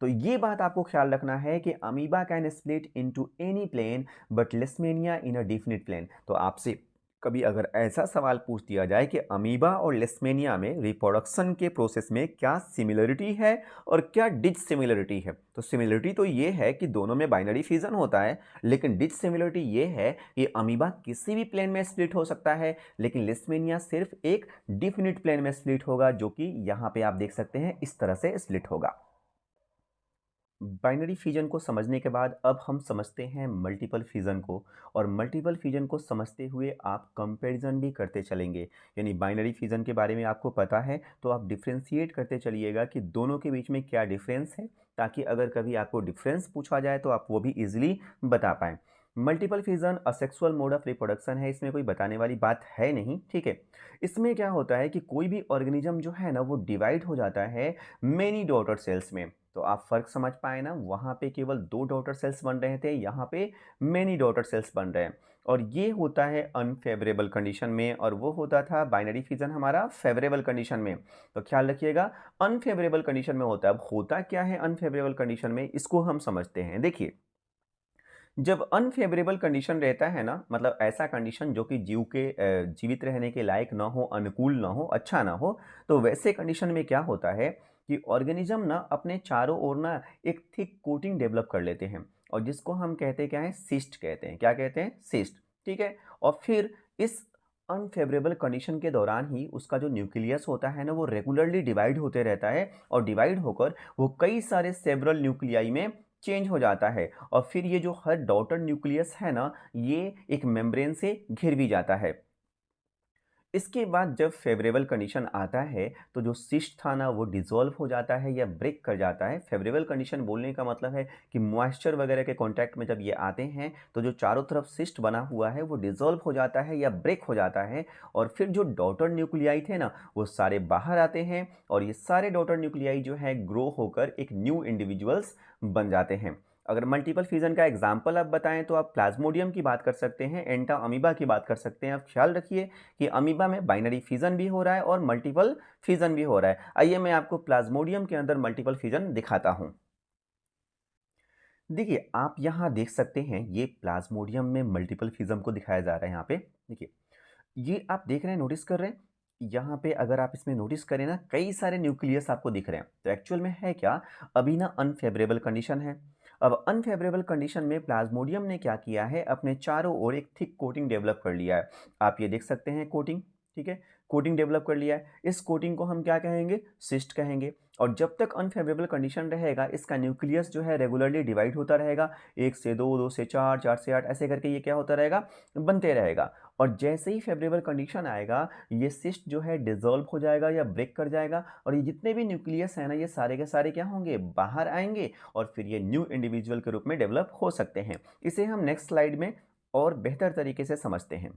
तो ये बात आपको ख्याल रखना है कि amoeba can split into any plane but leishmania in a definite plane. तो आपसे कभी अगर ऐसा सवाल पूछ दिया जाए कि अमीबा और लेस्मेनिया में रिप्रोडक्शन के प्रोसेस में क्या सिमिलरिटी है और क्या डिससिमिलरिटी है, तो सिमिलरिटी तो ये है कि दोनों में बाइनरी फिजन होता है। लेकिन डिससिमिलरिटी ये है कि अमीबा किसी भी प्लेन में स्प्लिट हो सकता है, लेकिन लिस्मेनिया सिर्फ एक डिफिनिट प्लेन में स्प्लिट होगा, जो कि यहाँ पे आप देख सकते हैं इस तरह से स्प्लिट होगा। बाइनरी फिजन को समझने के बाद अब हम समझते हैं मल्टीपल फिजन को। और मल्टीपल फिजन को समझते हुए आप कंपैरिजन भी करते चलेंगे। यानी बाइनरी फिजन के बारे में आपको पता है तो आप डिफ्रेंशिएट करते चलिएगा कि दोनों के बीच में क्या डिफरेंस है, ताकि अगर कभी आपको डिफरेंस पूछा जाए तो आप वो भी इजीली बता पाएँ। Multiple fission asexual mode of reproduction है, इसमें कोई बताने वाली बात है नहीं, ठीक है। इसमें क्या होता है कि कोई भी ऑर्गेनिज्म जो है ना वो डिवाइड हो जाता है मेनी डॉटर सेल्स में। तो आप फर्क समझ पाए ना, वहाँ पे केवल 2 डॉटर सेल्स बन रहे थे, यहाँ पे मेनी डॉटर सेल्स बन रहे हैं। और ये होता है अनफेवरेबल कंडीशन में, और वो होता था बाइनरी फिजन हमारा फेवरेबल कंडीशन में। तो ख्याल रखिएगा, अनफेवरेबल कंडीशन में होता है। अब होता क्या है अनफेवरेबल कंडीशन में, इसको हम समझते हैं। देखिए, जब अनफेवरेबल कंडीशन रहता है ना, मतलब ऐसा कंडीशन जो कि जीवित रहने के लायक ना हो, अनुकूल ना हो, अच्छा ना हो, तो वैसे कंडीशन में क्या होता है कि ऑर्गेनिज्म ना अपने चारों ओर ना एक थिक कोटिंग डेवलप कर लेते हैं, और जिसको हम कहते हैं क्या है, सिस्ट कहते हैं। क्या कहते हैं? सिस्ट, ठीक है। और फिर इस अनफेवरेबल कंडीशन के दौरान ही उसका जो न्यूक्लियस होता है ना वो रेगुलरली डिवाइड होते रहता है, और डिवाइड होकर वो कई सारे सेवरल न्यूक्लियाई में चेंज हो जाता है। और फिर ये जो हर डॉटर न्यूक्लियस है ना, ये एक मेम्ब्रेन से घिर भी जाता है। इसके बाद जब फेवरेबल कंडीशन आता है तो जो सिस्ट था ना वो डिसॉल्व हो जाता है या ब्रेक कर जाता है। फेवरेबल कंडीशन बोलने का मतलब है कि मॉइस्चर वगैरह के कांटेक्ट में जब ये आते हैं तो जो चारों तरफ सिस्ट बना हुआ है वो डिसॉल्व हो जाता है या ब्रेक हो जाता है, और फिर जो डॉटर न्यूक्लियाई थे ना वो सारे बाहर आते हैं, और ये सारे डॉटर न्यूक्लियाई जो है ग्रो होकर एक न्यू इंडिविजुअल्स बन जाते हैं। अगर मल्टीपल फिजन का एग्जाम्पल आप बताएं तो आप प्लाज्मोडियम की बात कर सकते हैं, एंटा अमीबा की बात कर सकते हैं। आप ख्याल रखिए कि अमीबा में बाइनरी फिजन भी हो रहा है और मल्टीपल फिजन भी हो रहा है। आइए मैं आपको प्लाज्मोडियम के अंदर मल्टीपल फिजन दिखाता हूं। देखिए, आप यहां देख सकते हैं, ये प्लाज्मोडियम में मल्टीपल फिजन को दिखाया जा रहा है। यहाँ पे देखिए, ये आप देख रहे हैं, नोटिस कर रहे हैं, यहाँ पे अगर आप इसमें नोटिस करें ना कई सारे न्यूक्लियस आपको दिख रहे हैं। तो एक्चुअल में है क्या, अभी ना अनफेवरेबल कंडीशन है। अब अनफेवरेबल कंडीशन में प्लाज्मोडियम ने क्या किया है, अपने चारों ओर एक थिक कोटिंग डेवलप कर लिया है। आप ये देख सकते हैं कोटिंग, ठीक है, कोटिंग डेवलप कर लिया है। इस कोटिंग को हम क्या कहेंगे, सिस्ट कहेंगे। और जब तक अनफेवरेबल कंडीशन रहेगा इसका न्यूक्लियस जो है रेगुलरली डिवाइड होता रहेगा, 1 से 2, 2 से 4, 4 से 8, ऐसे करके ये क्या होता रहेगा, बनते रहेगा। और जैसे ही फेवरेबल कंडीशन आएगा ये सिस्ट जो है डिसॉल्व हो जाएगा या ब्रेक कर जाएगा, और ये जितने भी न्यूक्लियस हैं ना ये सारे के सारे क्या होंगे, बाहर आएंगे, और फिर ये न्यू इंडिविजुअल के रूप में डेवलप हो सकते हैं। इसे हम नेक्स्ट स्लाइड में और बेहतर तरीके से समझते हैं।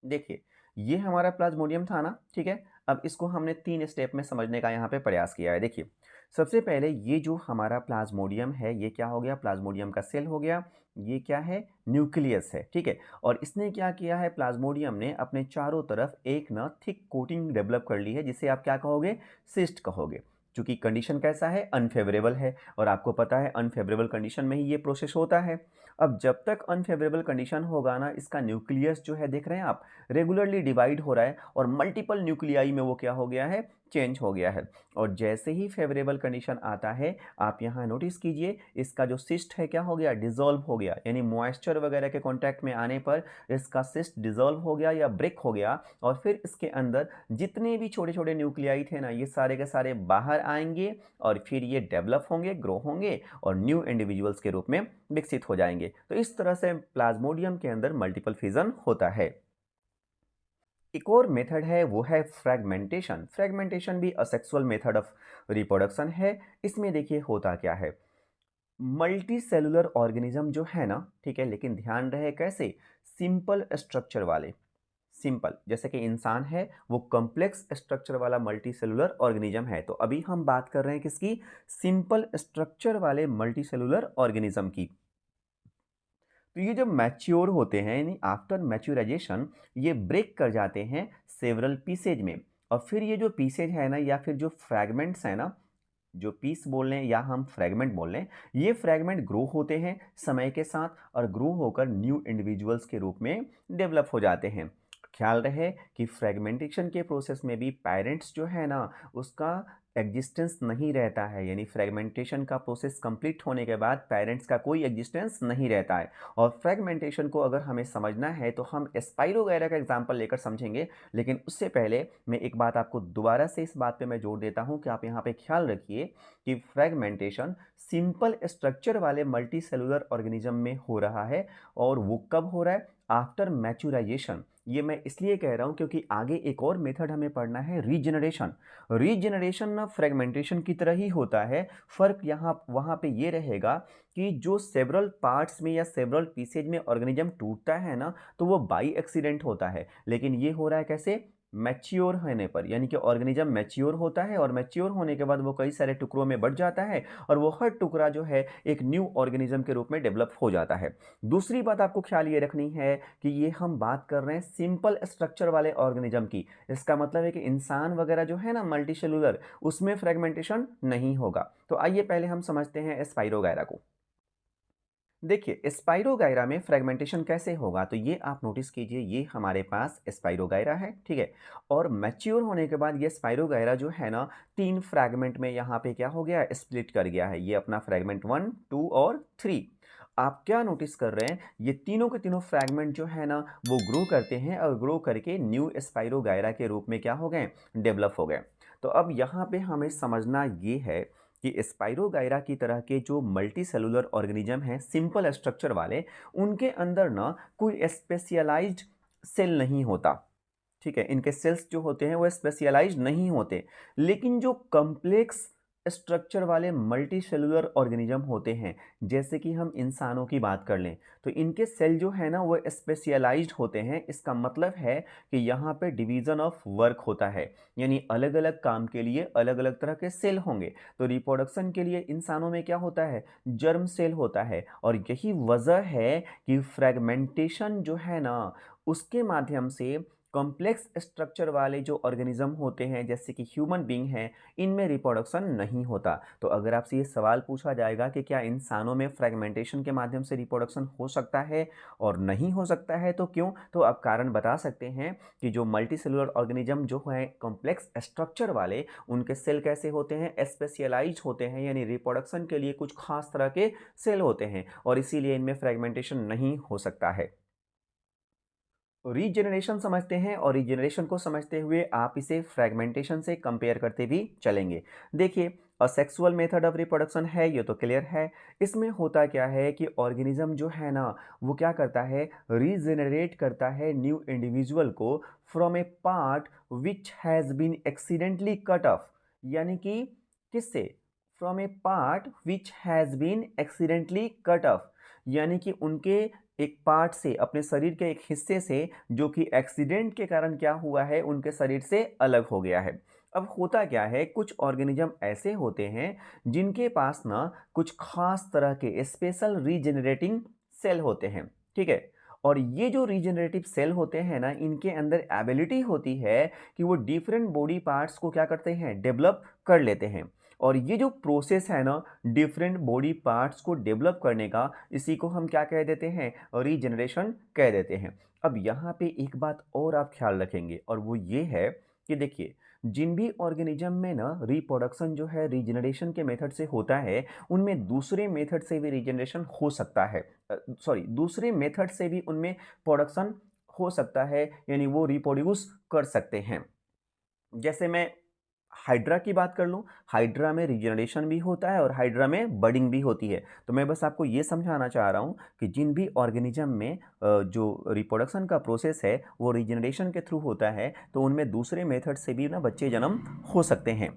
देखिए, ये हमारा प्लाज्मोडियम था ना, ठीक है। अब इसको हमने 3 स्टेप में समझने का यहाँ पे प्रयास किया है। देखिए, सबसे पहले ये जो हमारा प्लाज्मोडियम है ये क्या हो गया, प्लाज्मोडियम का सेल हो गया। ये क्या है, न्यूक्लियस है, ठीक है। और इसने क्या किया है, प्लाज्मोडियम ने अपने चारों तरफ एक ना थिक कोटिंग डेवलप कर ली है, जिसे आप क्या कहोगे, सिस्ट कहोगे। चूंकि कंडीशन कैसा है, अनफेवरेबल है, और आपको पता है अनफेवरेबल कंडीशन में ही ये प्रोसेस होता है। अब जब तक अनफेवरेबल कंडीशन होगा ना, इसका न्यूक्लियस जो है देख रहे हैं आप, रेगुलरली डिवाइड हो रहा है, और मल्टीपल न्यूक्लियाई में वो क्या हो गया है, चेंज हो गया है। और जैसे ही फेवरेबल कंडीशन आता है, आप यहाँ नोटिस कीजिए, इसका जो सिस्ट है क्या हो गया, डिसॉल्व हो गया। यानी मॉइस्चर वगैरह के कांटेक्ट में आने पर इसका सिस्ट डिसॉल्व हो गया या ब्रेक हो गया, और फिर इसके अंदर जितने भी छोटे छोटे न्यूक्लियाई थे ना ये सारे के सारे बाहर आएंगे, और फिर ये डेवलप होंगे, ग्रो होंगे, और न्यू इंडिविजुअल्स के रूप में विकसित हो जाएंगे। तो इस तरह से प्लाज्मोडियम के अंदर मल्टीपल फिजन होता है। एक और मेथड है वो है फ्रेगमेंटेशन। फ्रेगमेंटेशन भी असेक्सुअल मेथड ऑफ रिप्रोडक्शन है। इसमें देखिए होता क्या है, मल्टी सेलुलर ऑर्गेनिज्म जो है ना, ठीक है, लेकिन ध्यान रहे कैसे, सिंपल स्ट्रक्चर वाले। सिंपल जैसे कि इंसान है वो कॉम्प्लेक्स स्ट्रक्चर वाला मल्टी सेलुलर ऑर्गेनिज्म है। तो अभी हम बात कर रहे हैं किसकी, सिंपल स्ट्रक्चर वाले मल्टी सेलुलर ऑर्गेनिज्म की। तो ये जब मैच्योर होते हैं, यानी आफ्टर मैच्योराइजेशन, ये ब्रेक कर जाते हैं सेवरल पीसेज में। और फिर ये जो पीसेज है ना, या फिर जो फ्रैगमेंट्स है ना, जो पीस बोल लें या हम फ्रैगमेंट बोल लें, ये फ्रैगमेंट ग्रो होते हैं समय के साथ, और ग्रो होकर न्यू इंडिविजुअल्स के रूप में डेवलप हो जाते हैं। ख्याल रहे कि फ्रेगमेंटेशन के प्रोसेस में भी पेरेंट्स जो है ना उसका एग्जिस्टेंस नहीं रहता है, यानी फ्रेगमेंटेशन का प्रोसेस कंप्लीट होने के बाद पेरेंट्स का कोई एग्जिस्टेंस नहीं रहता है। और फ्रेगमेंटेशन को अगर हमें समझना है तो हम स्पाइरो वगैरह का एग्जाम्पल लेकर समझेंगे, लेकिन उससे पहले मैं एक बात आपको दोबारा से इस बात पे मैं जोड़ देता हूँ कि आप यहाँ पे ख्याल रखिए कि फ्रेगमेंटेशन सिंपल स्ट्रक्चर वाले मल्टी सेलुलर ऑर्गेनिज्म में हो रहा है, और वो कब हो रहा है, आफ्टर मैच्योराइजेशन। ये मैं इसलिए कह रहा हूँ क्योंकि आगे एक और मेथड हमें पढ़ना है, रीजनरेशन। रीजनरेशन ना फ्रेगमेंटेशन की तरह ही होता है, फ़र्क यहाँ वहाँ पे ये रहेगा कि जो सेवरल पार्ट्स में या सेवरल पीसेज में ऑर्गेनिज्म टूटता है ना, तो वो बाई एक्सीडेंट होता है। लेकिन ये हो रहा है कैसे? मैच्योर होने पर, यानी कि ऑर्गेनिज्म मैच्योर होता है और मैच्योर होने के बाद वो कई सारे टुकड़ों में बँट जाता है और वो हर टुकड़ा जो है एक न्यू ऑर्गेनिज्म के रूप में डेवलप हो जाता है। दूसरी बात आपको ख्याल ये रखनी है कि ये हम बात कर रहे हैं सिंपल स्ट्रक्चर वाले ऑर्गेनिज्म की। इसका मतलब है कि इंसान वगैरह जो है ना मल्टीसेलुलर, उसमें फ्रेगमेंटेशन नहीं होगा। तो आइए पहले हम समझते हैं स्पाइरोगायरा को। देखिए स्पाइरोगायरा में फ्रेगमेंटेशन कैसे होगा, तो ये आप नोटिस कीजिए, ये हमारे पास स्पाइरोगायरा है, ठीक है। और मैच्योर होने के बाद ये स्पाइरोगायरा जो है ना, तीन फ्रैगमेंट में यहाँ पे क्या हो गया, स्प्लिट कर गया है। ये अपना फ्रैगमेंट 1, 2 और 3। आप क्या नोटिस कर रहे हैं, ये तीनों के तीनों फ्रैगमेंट जो है ना, वो ग्रो करते हैं और ग्रो करके न्यू स्पाइरोगायरा के रूप में क्या हो गए, डेवलप हो गए। तो अब यहाँ पे हमें समझना ये है कि स्पाइरोगायरा की तरह के जो मल्टी सेलुलर ऑर्गेनिज्म हैं सिंपल स्ट्रक्चर वाले, उनके अंदर ना कोई स्पेशलाइज्ड सेल नहीं होता, ठीक है। इनके सेल्स जो होते हैं वो स्पेशलाइज्ड नहीं होते। लेकिन जो कॉम्प्लेक्स स्ट्रक्चर वाले मल्टी सेलुलर ऑर्गेनिज्म होते हैं, जैसे कि हम इंसानों की बात कर लें, तो इनके सेल जो है ना वो स्पेशलाइज्ड होते हैं। इसका मतलब है कि यहाँ पे डिवीजन ऑफ वर्क होता है, यानी अलग अलग काम के लिए अलग अलग तरह के सेल होंगे। तो रिप्रोडक्शन के लिए इंसानों में क्या होता है, जर्म सेल होता है। और यही वजह है कि फ्रेगमेंटेशन जो है ना, उसके माध्यम से कॉम्प्लेक्स स्ट्रक्चर वाले जो ऑर्गेनिज्म होते हैं जैसे कि ह्यूमन बीइंग हैं, इनमें रिप्रोडक्शन नहीं होता। तो अगर आपसे ये सवाल पूछा जाएगा कि क्या इंसानों में फ्रेगमेंटेशन के माध्यम से रिप्रोडक्शन हो सकता है और नहीं हो सकता है, तो क्यों, तो आप कारण बता सकते हैं कि जो मल्टी सेलुलर ऑर्गेनिज्म जो है कॉम्प्लेक्स स्ट्रक्चर वाले, उनके सेल कैसे होते हैं, स्पेशलाइज्ड होते हैं, यानी रिप्रोडक्शन के लिए कुछ खास तरह के सेल होते हैं और इसीलिए इनमें फ्रेगमेंटेशन नहीं हो सकता है। रीजेनरेशन समझते हैं और रीजेनरेशन को समझते हुए आप इसे फ्रेगमेंटेशन से कंपेयर करते भी चलेंगे। देखिए असेक्सुअल मेथड ऑफ रिप्रोडक्शन है, ये तो क्लियर है। इसमें होता क्या है कि ऑर्गेनिज्म जो है ना, वो क्या करता है, रीजेनरेट करता है न्यू इंडिविजुअल को from a part which has been accidentally cut off. यानी कि किससे, from a part which has been accidentally cut off, यानी कि उनके एक पार्ट से, अपने शरीर के एक हिस्से से, जो कि एक्सीडेंट के कारण क्या हुआ है, उनके शरीर से अलग हो गया है। अब होता क्या है, कुछ ऑर्गेनिज्म ऐसे होते हैं जिनके पास ना कुछ खास तरह के स्पेशल रीजेनरेटिंग सेल होते हैं, ठीक है। और ये जो रीजेनरेटिव सेल होते हैं ना, इनके अंदर एबिलिटी होती है कि वो डिफरेंट बॉडी पार्ट्स को क्या करते हैं, डेवलप कर लेते हैं। और ये जो प्रोसेस है ना डिफरेंट बॉडी पार्ट्स को डेवलप करने का, इसी को हम क्या कह देते हैं, रीजनरेशन कह देते हैं। अब यहाँ पे एक बात और आप ख्याल रखेंगे और वो ये है कि देखिए जिन भी ऑर्गेनिज्म में ना रिप्रोडक्शन जो है रीजनरेशन के मेथड से होता है, उनमें दूसरे मेथड से भी रीजनरेशन हो सकता है, सॉरी दूसरे मेथड से भी उनमें प्रोडक्शन हो सकता है, यानी वो रिप्रोड्यूस कर सकते हैं। जैसे मैं हाइड्रा की बात कर लूँ, हाइड्रा में रीजनरेशन भी होता है और हाइड्रा में बडिंग भी होती है। तो मैं बस आपको ये समझाना चाह रहा हूँ कि जिन भी ऑर्गेनिज्म में जो रिप्रोडक्शन का प्रोसेस है वो रीजनरेशन के थ्रू होता है, तो उनमें दूसरे मेथड से भी ना बच्चे जन्म हो सकते हैं।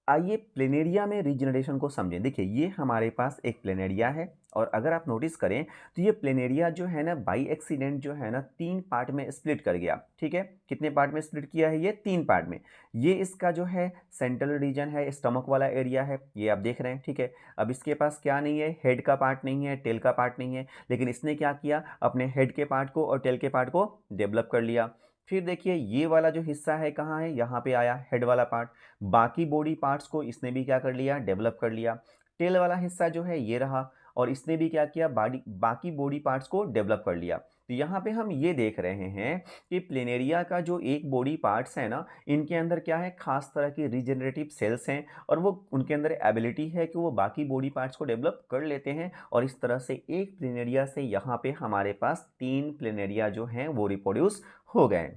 आइए प्लेनेरिया में रीजनरेशन को समझें। देखिए ये हमारे पास एक प्लेनेरिया है और अगर आप नोटिस करें तो ये प्लेनेरिया जो है ना बाई एक्सीडेंट जो है ना तीन पार्ट में स्प्लिट कर गया, ठीक है। कितने पार्ट में स्प्लिट किया है, ये तीन पार्ट में। ये इसका जो है सेंट्रल रीजन है, स्टमक वाला एरिया है, ये आप देख रहे हैं, ठीक है। अब इसके पास क्या नहीं है, हेड का पार्ट नहीं है, टेल का पार्ट नहीं है, लेकिन इसने क्या किया, अपने हेड के पार्ट को और टेल के पार्ट को डेवलप कर लिया। फिर देखिए ये वाला जो हिस्सा है कहाँ है, यहाँ पे आया हेड वाला पार्ट। बाकी बॉडी पार्ट्स को इसने भी क्या कर लिया, डेवलप कर लिया। टेल वाला हिस्सा जो है ये रहा और इसने भी क्या किया, बाकी बॉडी पार्ट्स को डेवलप कर लिया। तो यहाँ पे हम ये देख रहे हैं कि प्लेनेरिया का जो एक बॉडी पार्ट्स है ना, इनके अंदर क्या है, खास तरह की रीजनरेटिव सेल्स हैं और वो उनके अंदर एबिलिटी है कि वो बाकी बॉडी पार्ट्स को डेवलप कर लेते हैं। और इस तरह से एक प्लेनेरिया से यहाँ पे हमारे पास तीन प्लेनेरिया जो हैं वो रिप्रोड्यूस हो गए।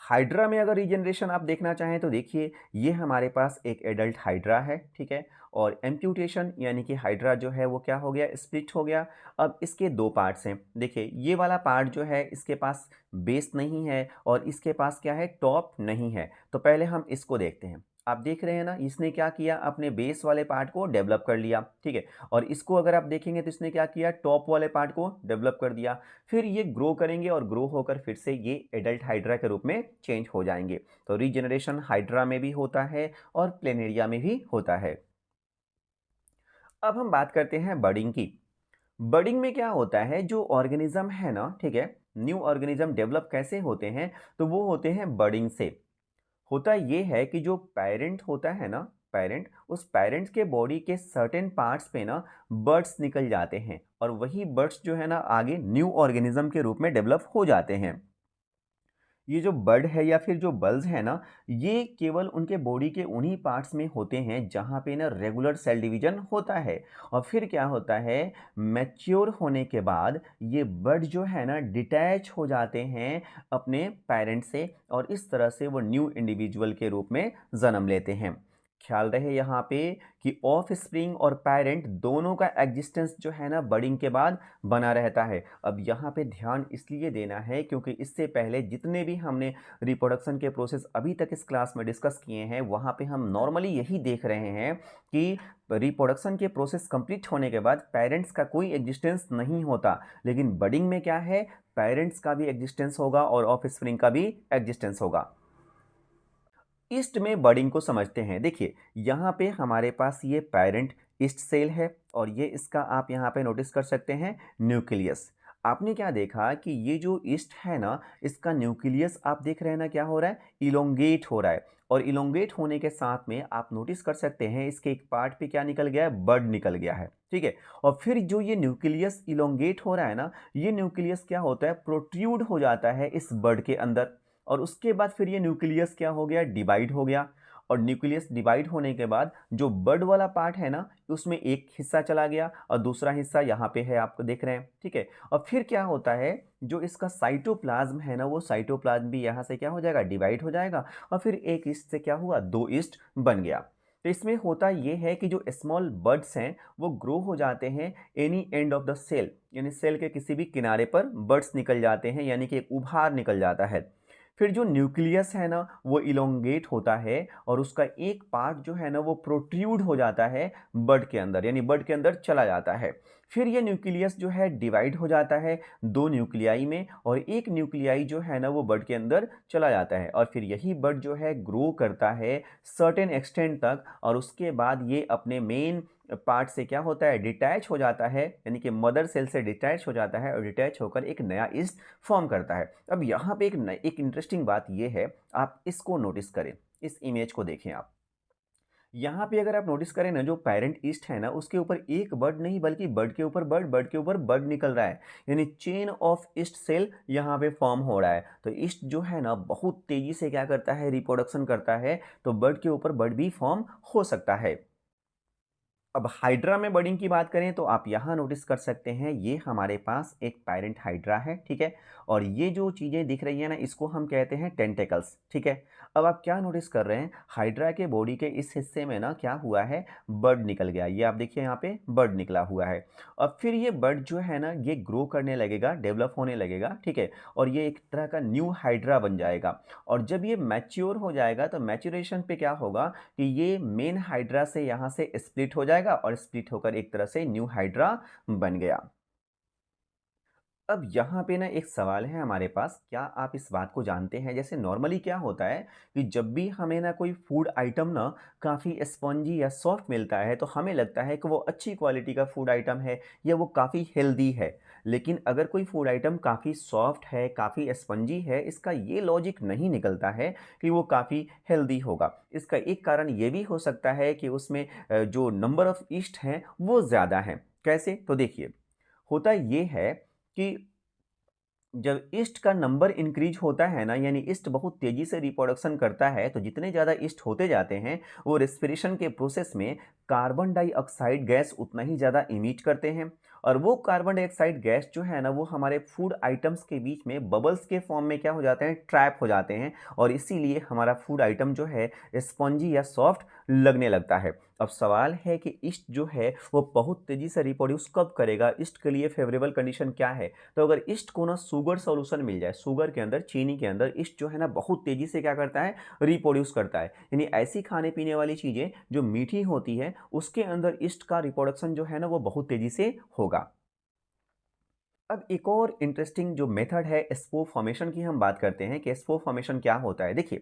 हाइड्रा में अगर रीजनरेशन आप देखना चाहें तो देखिए ये हमारे पास एक एडल्ट हाइड्रा है, ठीक है। और एम्प्यूटेशन यानी कि हाइड्रा जो है वो क्या हो गया, स्प्लिट हो गया। अब इसके दो पार्ट्स हैं, देखिए ये वाला पार्ट जो है इसके पास बेस नहीं है और इसके पास क्या है, टॉप नहीं है। तो पहले हम इसको देखते हैं। आप देख रहे हैं ना, इसने क्या किया, अपने बेस वाले पार्ट को डेवलप कर लिया, ठीक है। और इसको अगर आप देखेंगे तो इसने क्या किया, टॉप वाले पार्ट को डेवलप कर दिया। फिर ये ग्रो करेंगे और ग्रो होकर फिर से ये एडल्ट हाइड्रा के रूप में चेंज हो जाएंगे। तो रीजनरेशन हाइड्रा में भी होता है और प्लेनेरिया में भी होता है। अब हम बात करते हैं बडिंग की। बडिंग में क्या होता है, जो ऑर्गेनिज्म है ना, ठीक है, न्यू ऑर्गेनिज्म डेवलप कैसे होते हैं, तो वो होते हैं बडिंग से। होता ये है कि जो पेरेंट होता है ना, पेरेंट, उस पेरेंट्स के बॉडी के सर्टेन पार्ट्स पे ना बर्ड्स निकल जाते हैं और वही बर्ड्स जो है ना आगे न्यू ऑर्गेनिज्म के रूप में डेवलप हो जाते हैं। ये जो बड है या फिर जो बल्ज है ना, ये केवल उनके बॉडी के उन्हीं पार्ट्स में होते हैं जहाँ पे ना रेगुलर सेल डिवीजन होता है। और फिर क्या होता है, मैच्योर होने के बाद ये बड जो है ना डिटैच हो जाते हैं अपने पेरेंट से और इस तरह से वो न्यू इंडिविजुअल के रूप में जन्म लेते हैं। ख्याल रहे यहाँ पे कि ऑफ स्प्रिंग और पेरेंट दोनों का एग्जिस्टेंस जो है ना बडिंग के बाद बना रहता है। अब यहाँ पे ध्यान इसलिए देना है क्योंकि इससे पहले जितने भी हमने रिप्रोडक्शन के प्रोसेस अभी तक इस क्लास में डिस्कस किए हैं वहाँ पे हम नॉर्मली यही देख रहे हैं कि रिप्रोडक्शन के प्रोसेस कंप्लीट होने के बाद पेरेंट्स का कोई एग्जिस्टेंस नहीं होता, लेकिन बडिंग में क्या है, पेरेंट्स का भी एग्जिस्टेंस होगा और ऑफ स्प्रिंग का भी एग्जिस्टेंस होगा। ईस्ट में बडिंग को समझते हैं। देखिए यहाँ पे हमारे पास ये पेरेंट ईस्ट सेल है और ये इसका आप यहाँ पे नोटिस कर सकते हैं न्यूक्लियस। आपने क्या देखा कि ये जो ईस्ट है ना, इसका न्यूक्लियस आप देख रहे हैं ना क्या हो रहा है, इलोंगेट हो रहा है। और इलोंगेट होने के साथ में आप नोटिस कर सकते हैं इसके एक पार्ट पे क्या निकल गया है, बड निकल गया है, ठीक है। और फिर जो ये न्यूक्लियस इलोंगेट हो रहा है ना, ये न्यूक्लियस क्या होता है, प्रोट्रूड हो जाता है इस बड के अंदर। और उसके बाद फिर ये न्यूक्लियस क्या हो गया, डिवाइड हो गया। और न्यूक्लियस डिवाइड होने के बाद जो बड वाला पार्ट है ना, उसमें एक हिस्सा चला गया और दूसरा हिस्सा यहाँ पे है, आपको देख रहे हैं, ठीक है। और फिर क्या होता है, जो इसका साइटोप्लाज्म है ना, वो साइटोप्लाज्म भी यहाँ से क्या हो जाएगा, डिवाइड हो जाएगा। और फिर एक ईस्ट से क्या हुआ, दो ईस्ट बन गया। तो इसमें होता ये है कि जो स्मॉल बर्ड्स हैं वो ग्रो हो जाते हैं any end of the cell, यानी सेल के किसी भी किनारे पर बर्ड्स निकल जाते हैं, यानी कि एक उभार निकल जाता है। फिर जो न्यूक्लियस है ना वो इलोंगेट होता है और उसका एक पार्ट जो है ना वो प्रोट्रूड हो जाता है बड के अंदर, यानी बड के अंदर चला जाता है। फिर ये न्यूक्लियस जो है डिवाइड हो जाता है दो न्यूक्लियाई में और एक न्यूक्लियाई जो है ना वो बड के अंदर चला जाता है। और फिर यही बड जो है ग्रो करता है सर्टेन एक्सटेंट तक और उसके बाद ये अपने मेन पार्ट से क्या होता है, डिटैच हो जाता है, यानी कि मदर सेल से डिटैच हो जाता है और डिटैच होकर एक नया ईस्ट फॉर्म करता है। अब यहाँ पे एक इंटरेस्टिंग बात ये है, आप इसको नोटिस करें, इस इमेज को देखें आप। यहाँ पे अगर आप नोटिस करें ना, जो पेरेंट ईस्ट है ना उसके ऊपर एक बर्ड नहीं बल्कि बर्ड के ऊपर बर्ड, बर्ड के ऊपर बर्ड निकल रहा है, यानी चेन ऑफ ईस्ट सेल यहाँ पे फॉर्म हो रहा है। तो ईस्ट जो है ना बहुत तेजी से क्या करता है, रिप्रोडक्शन करता है, तो बर्ड के ऊपर बर्ड भी फॉर्म हो सकता है। अब हाइड्रा में बडिंग की बात करें तो आप यहाँ नोटिस कर सकते हैं ये हमारे पास एक पेरेंट हाइड्रा है, ठीक है। और ये जो चीज़ें दिख रही है ना इसको हम कहते हैं टेंटेकल्स, ठीक है। अब आप क्या नोटिस कर रहे हैं, हाइड्रा के बॉडी के इस हिस्से में ना क्या हुआ है, बर्ड निकल गया, ये आप देखिए यहाँ पे बर्ड निकला हुआ है। और फिर ये बर्ड जो है ना ये ग्रो करने लगेगा, डेवलप होने लगेगा, ठीक है। और ये एक तरह का न्यू हाइड्रा बन जाएगा। और जब ये मैच्योर हो जाएगा तो मैच्योरेशन पे क्या होगा कि ये मेन हाइड्रा से यहाँ से स्प्लिट हो जाएगा और स्प्लिट होकर एक तरह से न्यू हाइड्रा बन गया। अब यहाँ पे ना एक सवाल है हमारे पास, क्या आप इस बात को जानते हैं, जैसे नॉर्मली क्या होता है कि जब भी हमें ना कोई फूड आइटम ना काफ़ी स्पॉन्जी या सॉफ्ट मिलता है तो हमें लगता है कि वो अच्छी क्वालिटी का फूड आइटम है या वो काफ़ी हेल्दी है। लेकिन अगर कोई फूड आइटम काफ़ी सॉफ्ट है, काफ़ी स्पंजी है, इसका ये लॉजिक नहीं निकलता है कि वो काफ़ी हेल्दी होगा। इसका एक कारण ये भी हो सकता है कि उसमें जो नंबर ऑफ़ ईस्ट हैं वो ज़्यादा हैं। कैसे? तो देखिए, होता ये है कि जब ईस्ट का नंबर इंक्रीज होता है ना, यानी ईस्ट बहुत तेजी से रिप्रोडक्शन करता है, तो जितने ज़्यादा ईस्ट होते जाते हैं वो रेस्पिरेशन के प्रोसेस में कार्बन डाइऑक्साइड गैस उतना ही ज़्यादा इमिट करते हैं। और वो कार्बन डाइऑक्साइड गैस जो है ना वो हमारे फूड आइटम्स के बीच में बबल्स के फॉर्म में क्या हो जाते हैं, ट्रैप हो जाते हैं, और इसीलिए हमारा फूड आइटम जो है स्पॉन्जी या सॉफ्ट लगने लगता है। अब सवाल है कि ईस्ट जो है वो बहुत तेजी से रिप्रोड्यूस कब करेगा, ईस्ट के लिए फेवरेबल कंडीशन क्या है। तो अगर ईस्ट को ना शुगर सॉल्यूशन मिल जाए, शुगर के अंदर, चीनी के अंदर ईस्ट जो है ना बहुत तेजी से क्या करता है, रिप्रोड्यूस करता है। यानी ऐसी खाने पीने वाली चीजें जो मीठी होती है उसके अंदर ईस्ट का रिप्रोडक्शन जो है ना वो बहुत तेजी से होगा। अब एक और इंटरेस्टिंग जो मेथड है स्पोर फॉर्मेशन की, हम बात करते हैं कि स्पोर फॉर्मेशन क्या होता है। देखिए,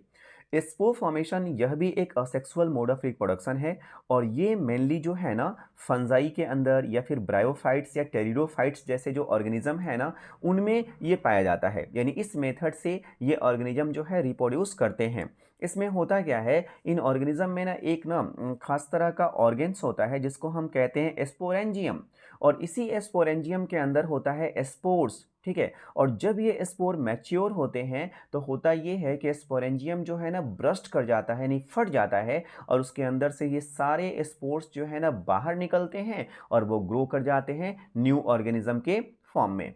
स्पोर फॉर्मेशन यह भी एक असेक्सुअल मोड ऑफ रिप्रोडक्शन है, और ये मेनली जो है ना फंजाई के अंदर या फिर ब्रायोफाइट्स या टेरिडोफाइट्स जैसे जो ऑर्गेनिज्म है ना उनमें ये पाया जाता है। यानी इस मेथड से ये ऑर्गेनिज्म जो है रिप्रोड्यूस करते हैं। इसमें होता क्या है, इन ऑर्गेनिज्म में ना एक ना खास तरह का ऑर्गेन्स होता है जिसको हम कहते हैं स्पोरेंजियम, और इसी स्पोरेंजियम के अंदर होता है स्पोर्स। ठीक है, और जब ये स्पोर मैच्योर होते हैं तो होता ये है कि स्पोरेंजियम जो है ना ब्रस्ट कर जाता है, यानी फट जाता है, और उसके अंदर से ये सारे स्पोर्स जो है ना बाहर निकलते हैं और वो ग्रो कर जाते हैं न्यू ऑर्गेनिज्म के फॉर्म में।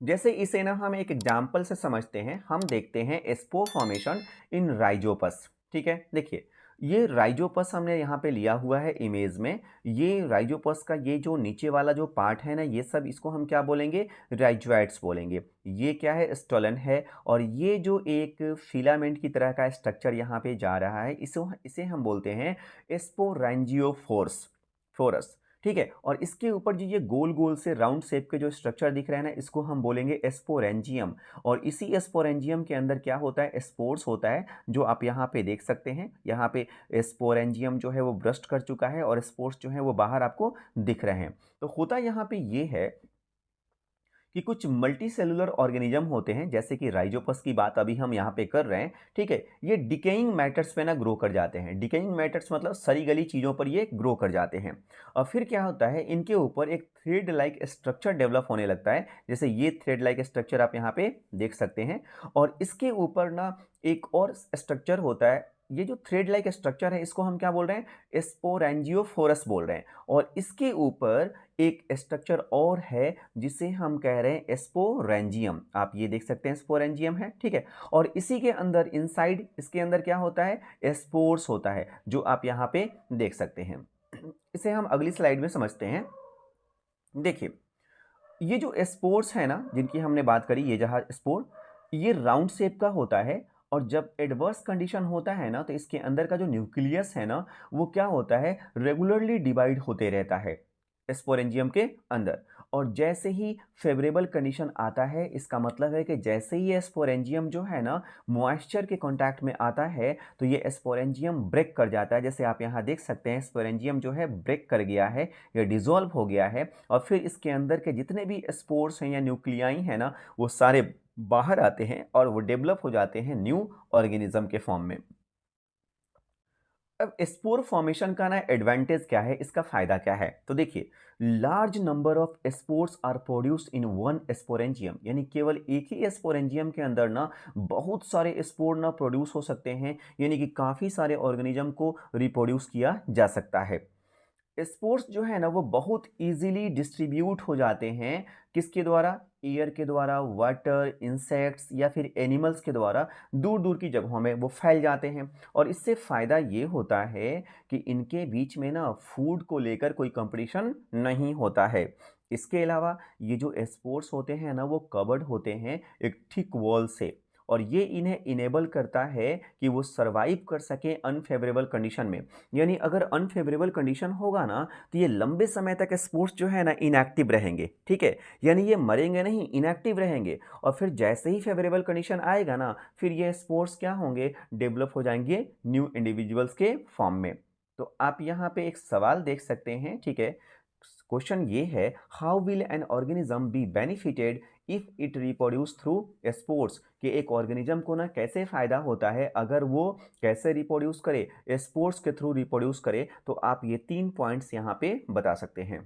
जैसे इसे ना हम एक एग्जाम्पल से समझते हैं, हम देखते हैं स्पोर फॉर्मेशन इन राइजोपस। ठीक है, देखिए ये राइजोपस हमने यहाँ पे लिया हुआ है इमेज में। ये राइजोपस का ये जो नीचे वाला जो पार्ट है ना, ये सब इसको हम क्या बोलेंगे, राइजोइड्स बोलेंगे। ये क्या है, स्टोलन है, और ये जो एक फिलामेंट की तरह का स्ट्रक्चर यहाँ पे जा रहा है इसे इसे हम बोलते हैं स्पोरेंजियोफोर्स फोरस। ठीक है, और इसके ऊपर जो ये गोल गोल से राउंड शेप के जो स्ट्रक्चर दिख रहे हैं ना इसको हम बोलेंगे स्पोरेंजियम, और इसी स्पोरेंजियम के अंदर क्या होता है, स्पोर्स होता है, जो आप यहाँ पे देख सकते हैं। यहाँ पे स्पोरेंजियम जो है वो ब्रस्ट कर चुका है और स्पोर्स जो है वो बाहर आपको दिख रहे हैं। तो होता यहाँ पे ये है कि कुछ मल्टी सेलुलर ऑर्गेनिज्म होते हैं, जैसे कि राइजोपस की बात अभी हम यहाँ पे कर रहे हैं। ठीक है, ये डिकेइंग मैटर्स पे ना ग्रो कर जाते हैं। डिकेइंग मैटर्स मतलब सड़ी गली चीज़ों पर ये ग्रो कर जाते हैं, और फिर क्या होता है, इनके ऊपर एक थ्रेड लाइक स्ट्रक्चर डेवलप होने लगता है। जैसे ये थ्रेड लाइक स्ट्रक्चर आप यहाँ पे देख सकते हैं, और इसके ऊपर ना एक और स्ट्रक्चर होता है। ये जो थ्रेड लाइक स्ट्रक्चर है इसको हम क्या बोल रहे हैं, स्पोरेंजियोफोरस बोल रहे हैं, और इसके ऊपर एक स्ट्रक्चर और है जिसे हम कह रहे हैं स्पोरेंजियम। आप ये देख सकते हैं स्पोरेंजियम है। ठीक है, और इसी के अंदर इनसाइड इसके अंदर क्या होता है, स्पोर्स होता है, जो आप यहाँ पे देख सकते हैं। इसे हम अगली स्लाइड में समझते हैं। देखिए, ये जो स्पोर्स है ना जिनकी हमने बात करी, ये जहाँ स्पोर, ये राउंड शेप का होता है, और जब एडवर्स कंडीशन होता है ना तो इसके अंदर का जो न्यूक्लियस है ना वो क्या होता है, रेगुलरली डिवाइड होते रहता है स्पोरेंजियम के अंदर। और जैसे ही फेवरेबल कंडीशन आता है, इसका मतलब है कि जैसे ही ये स्पोरेंजियम जो है ना मॉइस्चर के कांटेक्ट में आता है तो ये स्पोरेंजियम ब्रेक कर जाता है। जैसे आप यहाँ देख सकते हैं स्पोरेंजियम जो है ब्रेक कर गया है, ये डिसॉल्व हो गया है, और फिर इसके अंदर के जितने भी स्पोर्स हैं या न्यूक्लियाई हैं ना वो सारे बाहर आते हैं और वो डेवलप हो जाते हैं न्यू ऑर्गेनिज्म के फॉर्म में। अब स्पोर फॉर्मेशन का ना एडवांटेज क्या है, इसका फायदा क्या है, तो देखिए large number of spores are produced in one sporangium, यानी केवल एक ही स्पोरेंजियम के अंदर ना बहुत सारे स्पोर ना प्रोड्यूस हो सकते हैं, यानी कि काफ़ी सारे ऑर्गेनिज्म को रिप्रोड्यूस किया जा सकता है। स्पोर्स जो है ना वो बहुत इजीली डिस्ट्रीब्यूट हो जाते हैं, किसके द्वारा, एयर के द्वारा, वाटर, इंसेक्ट्स या फिर एनिमल्स के द्वारा दूर दूर की जगहों में वो फैल जाते हैं। और इससे फ़ायदा ये होता है कि इनके बीच में ना फूड को लेकर कोई कंपटीशन नहीं होता है। इसके अलावा ये जो स्पोर्स होते हैं ना वो कवर्ड होते हैं एक थिक वॉल से, और ये इन्हें इनेबल करता है कि वो सरवाइव कर सके अनफेवरेबल कंडीशन में। यानी अगर अनफेवरेबल कंडीशन होगा ना तो ये लंबे समय तक स्पोर्ट्स जो है ना इनएक्टिव रहेंगे। ठीक है, यानी ये मरेंगे नहीं, इनएक्टिव रहेंगे, और फिर जैसे ही फेवरेबल कंडीशन आएगा ना फिर ये स्पोर्ट्स क्या होंगे, डेवलप हो जाएंगे न्यू इंडिविजुअल्स के फॉर्म में। तो आप यहाँ पे एक सवाल देख सकते हैं। ठीक है, क्वेश्चन ये है, how will an organism be benefited if it reproduce through spores, कि एक ऑर्गेनिज्म को ना कैसे फायदा होता है अगर वो कैसे रिप्रोड्यूस करे, स्पोर्ट्स के थ्रू रिप्रोड्यूस करे। तो आप ये 3 पॉइंट्स यहाँ पे बता सकते हैं।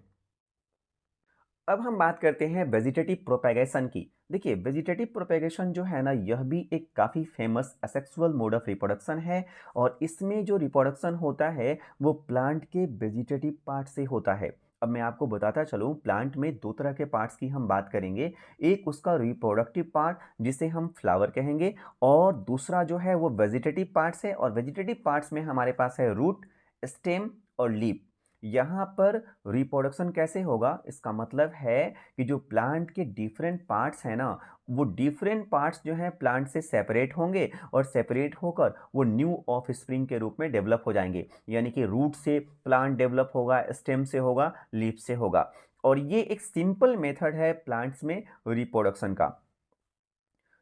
अब हम बात करते हैं वेजिटेटिव प्रोपेगेशन की। देखिए वेजिटेटिव प्रोपेगेशन जो है ना यह भी एक काफ़ी famous asexual mode of reproduction है, और इसमें जो रिप्रोडक्शन होता है वो प्लांट के वेजिटेटिव पार्ट से होता है। अब मैं आपको बताता चलूँ, प्लांट में 2 तरह के पार्ट्स की हम बात करेंगे। एक उसका रिप्रोडक्टिव पार्ट जिसे हम फ्लावर कहेंगे, और दूसरा जो है वो वेजिटेटिव पार्ट्स है, और वेजिटेटिव पार्ट्स में हमारे पास है रूट, स्टेम और लीफ। यहाँ पर रिप्रोडक्शन कैसे होगा, इसका मतलब है कि जो प्लांट के डिफरेंट पार्ट्स हैं ना, वो डिफरेंट पार्ट्स जो हैं प्लांट से सेपरेट होंगे, और सेपरेट होकर वो न्यू ऑफस्प्रिंग के रूप में डेवलप हो जाएंगे। यानी कि रूट से प्लांट डेवलप होगा, स्टेम से होगा, लीफ से होगा। और ये एक सिंपल मेथड है प्लांट्स में रिप्रोडक्शन का।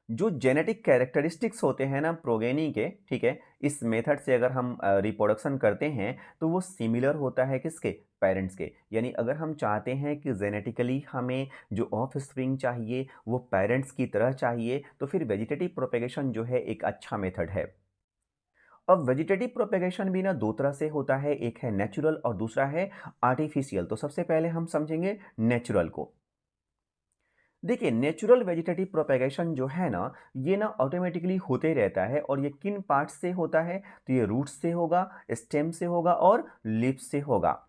जो जेनेटिक कैरेक्टरिस्टिक्स होते हैं ना प्रोगेनी के, ठीक है, इस मेथड से अगर हम रिप्रोडक्शन करते हैं तो वो सिमिलर होता है किसके, पेरेंट्स के। यानी अगर हम चाहते हैं कि जेनेटिकली हमें जो ऑफ स्प्रिंग चाहिए वो पेरेंट्स की तरह चाहिए, तो फिर वेजिटेटिव प्रोपेगेशन जो है एक अच्छा मेथड है। अब वेजिटेटिव प्रोपेगेशन भी ना दो तरह से होता है, एक है नेचुरल और दूसरा है आर्टिफिशियल। तो सबसे पहले हम समझेंगे नेचुरल को। देखिए, नेचुरल वेजिटेटिव प्रोपेगेशन जो है ना, ये ना ऑटोमेटिकली होते रहता है। और ये किन पार्ट से होता है, तो ये रूट से होगा, स्टेम से होगा और लीफ से होगा।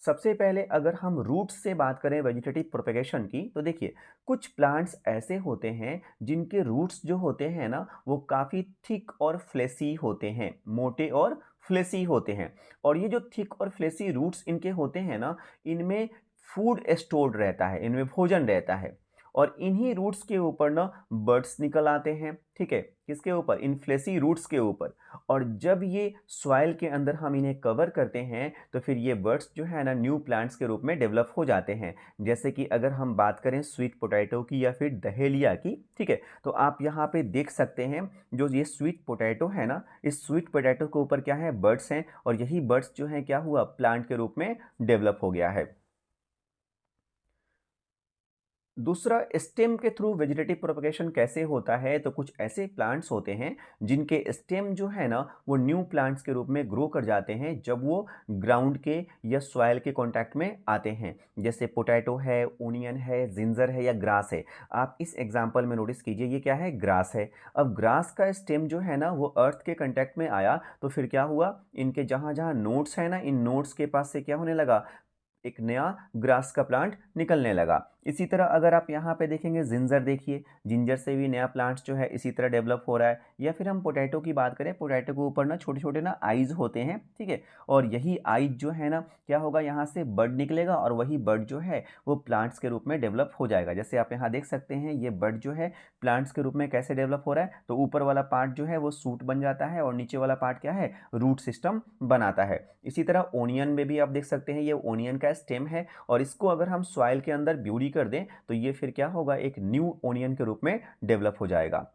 सबसे पहले अगर हम रूट से बात करें वेजिटेटिव प्रोपेगेशन की, तो देखिए, कुछ प्लांट्स ऐसे होते हैं जिनके रूट्स जो होते हैं ना वो काफ़ी थिक और फ्लेसी होते हैं, मोटे और फ्लेसी होते हैं। और ये जो थिक और फ्लेसी रूट्स इनके होते हैं ना, इनमें फूड स्टोर्ड रहता है, इनमें भोजन रहता है। और इन्हीं रूट्स के ऊपर ना बर्ड्स निकल आते हैं, ठीक है, किसके ऊपर, इन फ्लेसी रूट्स के ऊपर। और जब ये सॉइल के अंदर हम इन्हें कवर करते हैं तो फिर ये बर्ड्स जो है ना न्यू प्लांट्स के रूप में डेवलप हो जाते हैं। जैसे कि अगर हम बात करें स्वीट पोटैटो की या फिर दहेलिया की, ठीक है, तो आप यहाँ पे देख सकते हैं जो ये स्वीट पोटैटो है ना, इस स्वीट पोटैटो के ऊपर क्या है, बर्ड्स हैं, और यही बर्ड्स जो हैं क्या हुआ, प्लांट के रूप में डेवलप हो गया है। दूसरा, स्टेम के थ्रू वेजिटेटिव प्रोपगेशन कैसे होता है, तो कुछ ऐसे प्लांट्स होते हैं जिनके स्टेम जो है ना वो न्यू प्लांट्स के रूप में ग्रो कर जाते हैं जब वो ग्राउंड के या सॉइल के कांटेक्ट में आते हैं। जैसे पोटैटो है, ओनियन है, जिंजर है या ग्रास है। आप इस एग्जांपल में नोटिस कीजिए, ये क्या है, ग्रास है। अब ग्रास का स्टेम जो है ना वो अर्थ के कांटेक्ट में आया, तो फिर क्या हुआ, इनके जहाँ जहाँ नोड्स है ना, इन नोड्स के पास से क्या होने लगा, एक नया ग्रास का प्लांट निकलने लगा। इसी तरह अगर आप यहाँ पे देखेंगे, जिंजर देखिए, जिंजर से भी नया प्लांट्स जो है इसी तरह डेवलप हो रहा है। या फिर हम पोटैटो की बात करें, पोटैटो के ऊपर ना छोटे छोटे ना आइज होते हैं, ठीक है, और यही आइज जो है ना क्या होगा, यहाँ से बड निकलेगा, और वही बड जो है वो प्लांट्स के रूप में डेवलप हो जाएगा। जैसे आप यहाँ देख सकते हैं, ये बड जो है प्लांट्स के रूप में कैसे डेवलप हो रहा है, तो ऊपर वाला पार्ट जो है वो सूट बन जाता है, और नीचे वाला पार्ट क्या है, रूट सिस्टम बनाता है। इसी तरह ओनियन में भी आप देख सकते हैं, ये ओनियन का स्टेम है, और इसको अगर हम सॉइल के अंदर ब्यूरी कर दें तो ये फिर क्या होगा, एक न्यू ओनियन के रूप में डेवलप हो जाएगा।